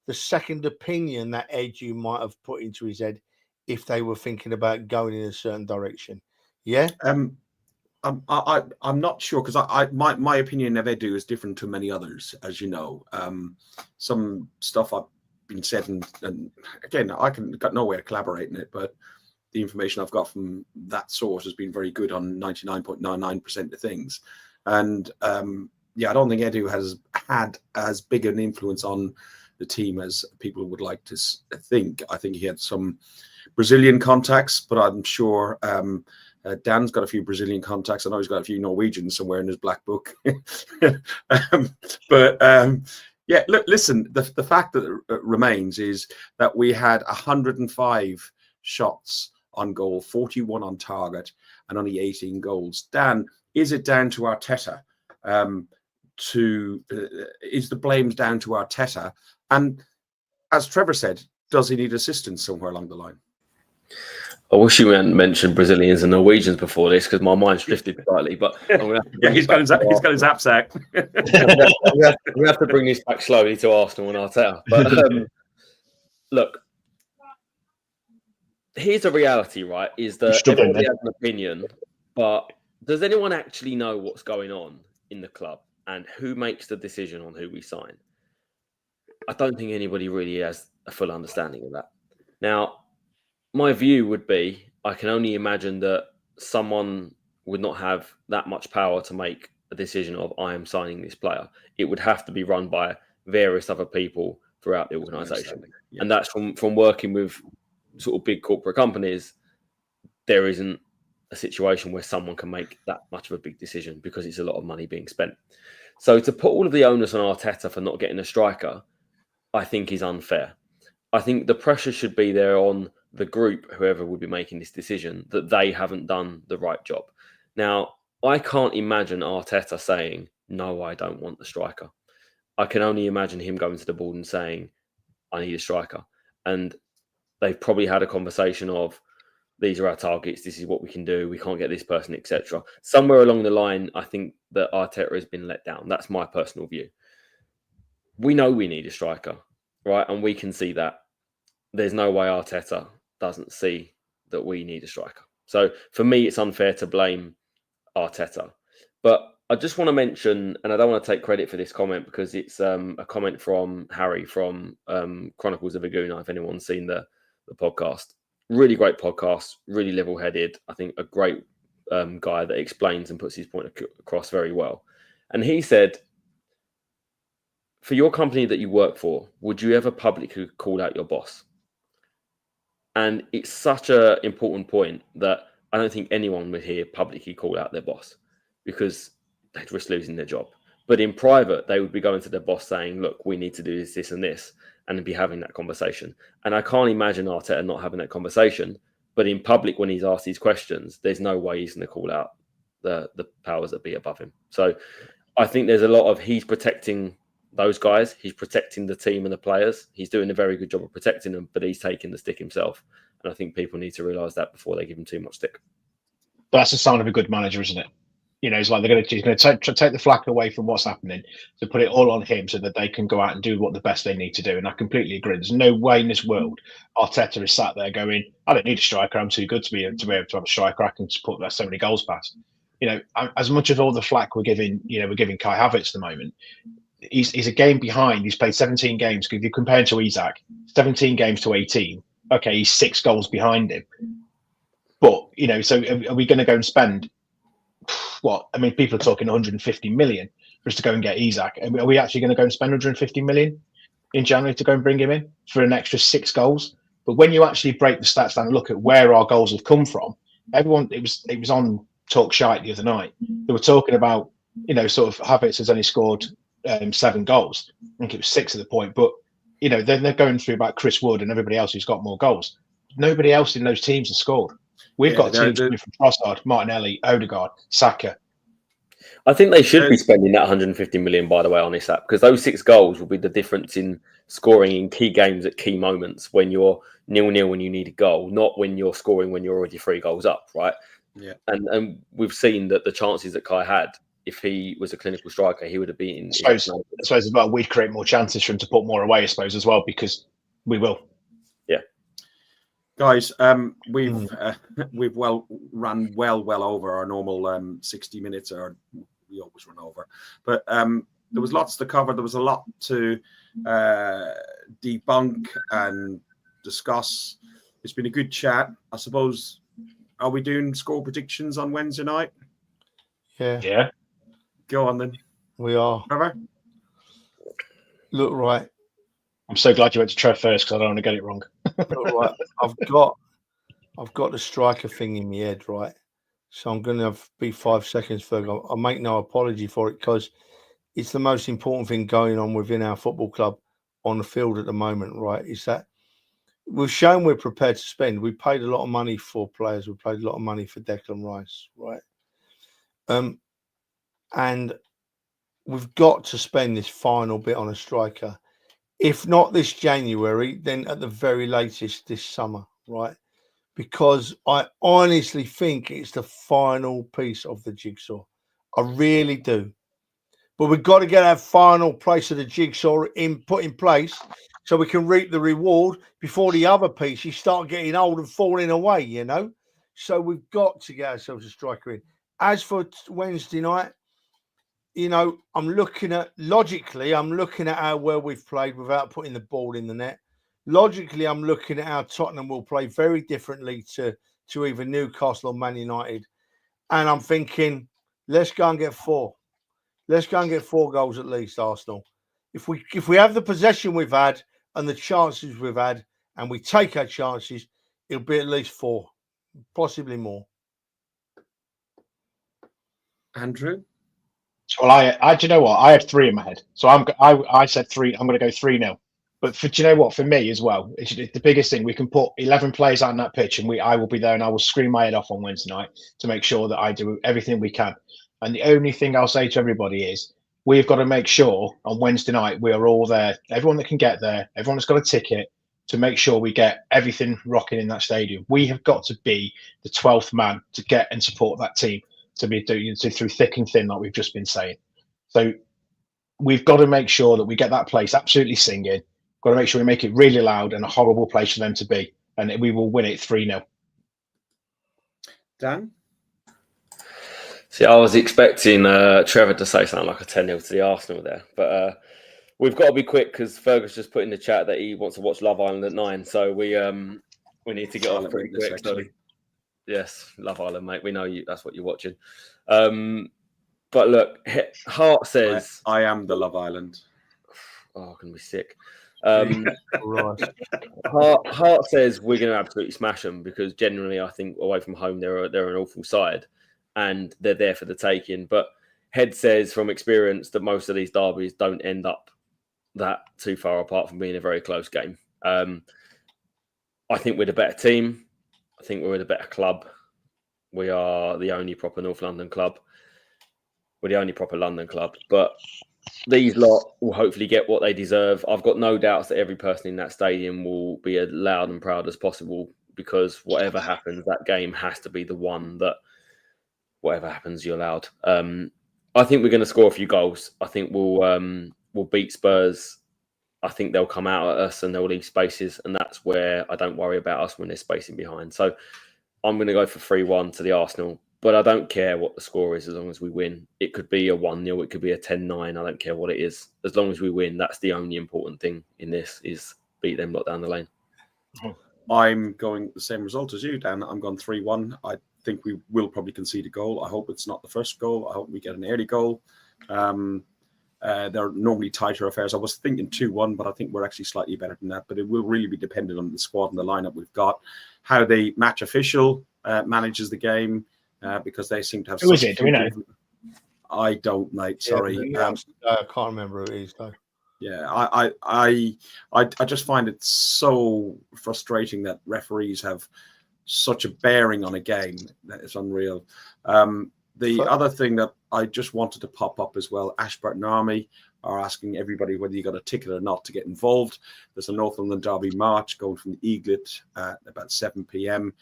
the second opinion that Edu might have put into his head if they were thinking about going in a certain direction? Yeah. I'm not sure, because my opinion of Edu is different to many others, as you know. Some stuff I've been said, and again, I got no way to collaborate in it, but the information I've got from that source has been very good on 99.99% of things. And I don't think Edu has had as big an influence on the team as people would like to think. I think he had some Brazilian contacts, but I'm sure Dan's got a few Brazilian contacts. I know he's got a few Norwegians somewhere in his black book. Yeah, look, listen, the fact that remains is that we had 105 shots on goal, 41 on target, and only 18 goals. Dan, is it down to Arteta? Is the blames down to Arteta? And as Trevor said, does he need assistance somewhere along the line? I wish you hadn't mentioned Brazilians and Norwegians before this, because my mind's drifted slightly. But I'm gonna have to he's got his knapsack. we have to bring this back slowly to Arsenal and Arteta. But look, here's a reality, right? Is that everybody has an opinion, but does anyone actually know what's going on in the club and who makes the decision on who we sign? I don't think anybody really has a full understanding of that. Now, my view would be, I can only imagine that someone would not have that much power to make a decision of, I am signing this player. It would have to be run by various other people throughout the organisation. Yeah. And that's from working with sort of big corporate companies. There isn't a situation where someone can make that much of a big decision because it's a lot of money being spent. So to put all of the onus on Arteta for not getting a striker, I think is unfair. I think the pressure should be there on the group, whoever would be making this decision, that they haven't done the right job. Now, I can't imagine Arteta saying, no, I don't want the striker. I can only imagine him going to the board and saying, I need a striker. And they've probably had a conversation of, these are our targets, this is what we can do, we can't get this person, etc. Somewhere along the line, I think that Arteta has been let down. That's my personal view. We know we need a striker, right? And we can see that. There's no way Arteta doesn't see that we need a striker. So for me, it's unfair to blame Arteta. But I just want to mention, and I don't want to take credit for this comment because it's a comment from Harry from Chronicles of a Gooner, if anyone's seen the podcast. Really great podcast, really level-headed. I think a great guy that explains and puts his point across very well. And he said, for your company that you work for, would you ever publicly call out your boss? And it's such an important point that I don't think anyone would here publicly call out their boss because they'd risk losing their job. But in private, they would be going to their boss saying, look, we need to do this, this and this, and be having that conversation. And I can't imagine Arteta not having that conversation. But in public, when he's asked these questions, there's no way he's going to call out the powers that be above him. So I think there's a lot of, he's protecting those guys, he's protecting the team and the players. He's doing a very good job of protecting them, but he's taking the stick himself. And I think people need to realise that before they give him too much stick. But that's the sign of a good manager, isn't it? You know, it's like he's going to take the flak away from what's happening to put it all on him so that they can go out and do what the best they need to do. And I completely agree. There's no way in this world Arteta is sat there going, I don't need a striker. I'm too good to be able to have a striker. I can support that so many goals past. You know, as much as all the flak we're giving Kai Havertz at the moment, he's a game behind. He's played 17 games. If you compare him to Isak, 17 games to 18. Okay, he's 6 goals behind him. But, you know, so are we going to go and spend what? I mean, people are talking 150 million for us to go and get Isak. Are we actually going to go and spend 150 million in January to go and bring him in for an extra 6 goals? But when you actually break the stats down and look at where our goals have come from, everyone, it was on Talk Shite the other night. They were talking about, you know, sort of Havertz has only scored 7 goals. I think it was 6 at the point. But, you know, they're going through about Chris Wood and everybody else who's got more goals. Nobody else in those teams has scored. We've got teams coming from Trossard, Martinelli, Odegaard, Saka. I think they should be spending that 150 million, by the way, on this app, because those 6 goals will be the difference in scoring in key games at key moments when you're 0-0 when you need a goal, not when you're scoring when you're already 3 goals up, right? Yeah. And we've seen that the chances that Kai had, if he was a clinical striker, he would have been. I suppose as well, we'd create more chances for him to put more away, I suppose, as well, because we will. Yeah. Guys, we've run well over our normal 60 minutes, or we always run over. But there was lots to cover. There was a lot to debunk and discuss. It's been a good chat. I suppose, are we doing score predictions on Wednesday night? Yeah. Go on then. We are. Trevor? Look, right. I'm so glad you went to Trev first because I don't want to get it wrong. Look, right. I've got the striker thing in my head, right? So I'm going to be 5 seconds further. I make no apology for it because it's the most important thing going on within our football club on the field at the moment, right? Is that we've shown we're prepared to spend. We paid a lot of money for players. We paid a lot of money for Declan Rice, right? And we've got to spend this final bit on a striker. If not this January, then at the very latest this summer, right? Because I honestly think it's the final piece of the jigsaw. I really do. But we've got to get our final piece of the jigsaw put in place so we can reap the reward before the other pieces start getting old and falling away, you know? So we've got to get ourselves a striker in. As for Wednesday night, you know, I'm looking at how well we've played without putting the ball in the net. Logically, I'm looking at how Tottenham will play very differently to either Newcastle or Man United. And I'm thinking, let's go and get 4. Let's go and get 4 goals at least, Arsenal. If we have the possession we've had and the chances we've had and we take our chances, it'll be at least 4, possibly more. Andrew? Well, I do you know what? I had 3 in my head. So I said 3. I'm going to go 3-0. But do you know what? For me as well, it's the biggest thing. We can put 11 players out on that pitch, and I will be there, and I will scream my head off on Wednesday night to make sure that I do everything we can. And the only thing I'll say to everybody is we've got to make sure on Wednesday night we are all there. Everyone that can get there, everyone that's got a ticket, to make sure we get everything rocking in that stadium. We have got to be the 12th man to get and support that team. To be through thick and thin, like we've just been saying. So we've got to make sure that we get that place absolutely singing. Got to make sure we make it really loud and a horrible place for them to be, and we will win it 3-0. Dan? See, I was expecting Trevor to say something like a 10-0 to the Arsenal there, but we've got to be quick because Fergus just put in the chat that he wants to watch Love Island at 9, so we need to get off pretty quick. So. Yes, Love Island, mate. We know you. That's what you're watching. But look, Hart says... I am the Love Island. Oh, I'm going to be sick. Hart says we're going to absolutely smash them because generally I think away from home they're an awful side and they're there for the taking. But Head says from experience that most of these derbies don't end up that too far apart from being a very close game. I think we're the better team. I think we're the better club. We are the only proper North London club. We're the only proper London club. But these lot will hopefully get what they deserve. I've got no doubts that every person in that stadium will be as loud and proud as possible because whatever happens, that game has to be the one that whatever happens, you're loud. I think we're going to score a few goals. I think we'll beat Spurs. I think they'll come out at us and they'll leave spaces, and that's where I don't worry about us when there's spacing behind. So I'm going to go for 3-1 to the Arsenal, but I don't care what the score is as long as we win. It could be a 1-0, it could be a 10-9. I don't care what it is. As long as we win, that's the only important thing in this is beat them lot down the lane. I'm going the same result as you, Dan. I'm going 3-1. I think we will probably concede a goal. I hope it's not the first goal. I hope we get an early goal. They're normally tighter affairs. I was thinking 2-1, but I think we're actually slightly better than that. But it will really be dependent on the squad and the lineup we've got, how the match official manages the game, because they seem to have. Who is it? Do we know? I don't, mate. Sorry, I can't remember who it is though. Yeah, I just find it so frustrating that referees have such a bearing on a game that it's unreal. The other thing that I just wanted to pop up as well, Ashburton Army are asking everybody whether you got a ticket or not to get involved. There's a Northumberland Derby march going from the Eaglet at about 7 p.m.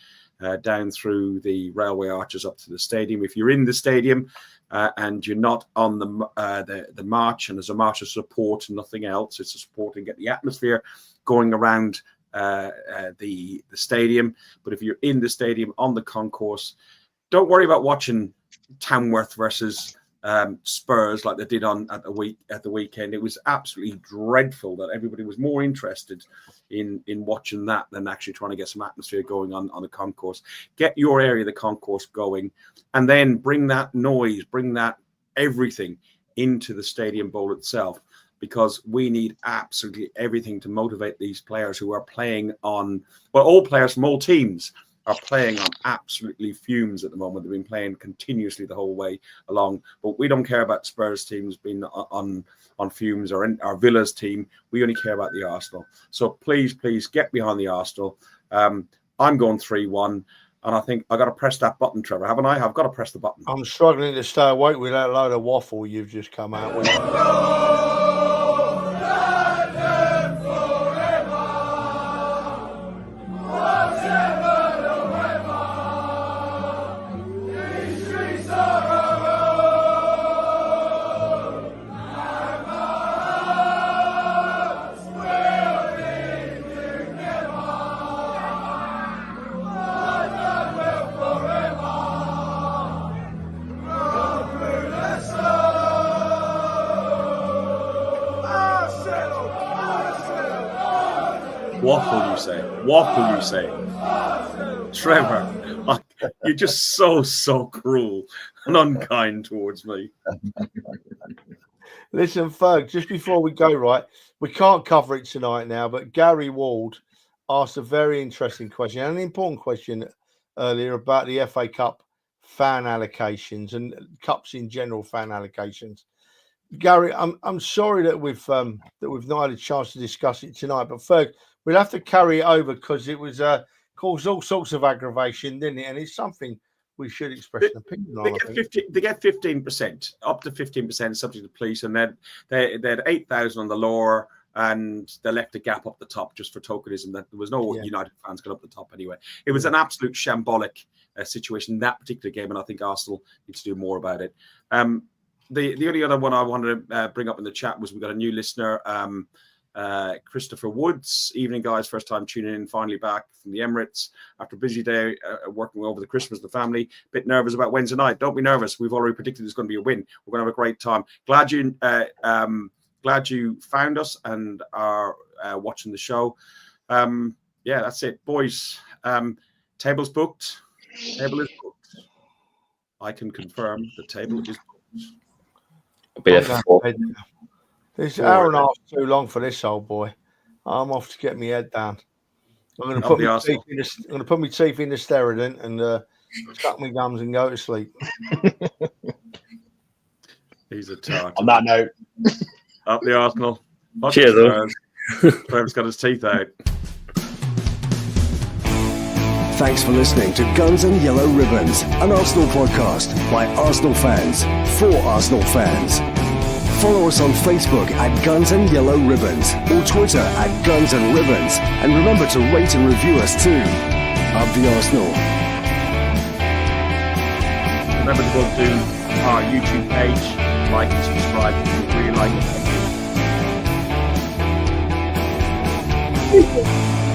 Down through the railway arches up to the stadium. If you're in the stadium and you're not on the march, and there's a march of support and nothing else, it's a support and get the atmosphere going around the stadium. But if you're in the stadium on the concourse, don't worry about watching Tamworth versus Spurs like they did at the weekend. It was absolutely dreadful that everybody was more interested in watching that than actually trying to get some atmosphere going on the concourse. Get your area of the concourse going, and then bring that noise, bring that everything into the Stadium Bowl itself, because we need absolutely everything to motivate these players who are playing on, well, all players from all teams are playing on absolutely fumes at the moment. They've been playing continuously the whole way along, but we don't care about Spurs teams being on fumes or our Villa's team. We only care about the Arsenal. So please get behind the Arsenal. I'm going 3-1, and I think I got to press that button, Trevor, haven't I? I've got to press the button. I'm struggling to stay awake with that load of waffle you've just come out with. Waffle, you say. Trevor, you're just so cruel and unkind towards me. Listen, Ferg, just before we go, right, we can't cover it tonight now, but Gary Ward asked a very interesting question, and an important question earlier about the FA Cup fan allocations and cups in general fan allocations. Gary, I'm sorry that we've not had a chance to discuss it tonight, but Ferg, we'll have to carry it over because it was caused all sorts of aggravation, didn't it? And it's something we should express an opinion on. They get 15%, up to 15% subject to police, and then they had 8,000 on the lower, and they left a gap up the top just for tokenism. That there was no United fans got up the top anyway. It was an absolute shambolic situation in that particular game, and I think Arsenal needs to do more about it. The only other one I wanted to bring up in the chat was we got a new listener. Christopher Woods. Evening, guys. First time tuning in, finally back from the Emirates after a busy day working over the Christmas with the family. Bit nervous about Wednesday night. Don't be nervous. We've already predicted there's going to be a win. We're going to have a great time. Glad you found us and are watching the show. Yeah, that's it, boys. Table's booked. Table is booked. I can confirm the table is booked. I'll be there for 4. This hour and a half too long for this old boy. I'm off to get my head down. I'm going to put my teeth in the Steradent and suck my gums and go to sleep. He's a tart. On that note, up the Arsenal. Cheers. Trev's got his teeth out. Thanks for listening to Guns and Yellow Ribbons, an Arsenal podcast by Arsenal fans for Arsenal fans. Follow us on Facebook at Guns and Yellow Ribbons or Twitter at Guns and Ribbons. And remember to rate and review us too. Up the Arsenal. Remember to go to our YouTube page, like and subscribe if you really like it.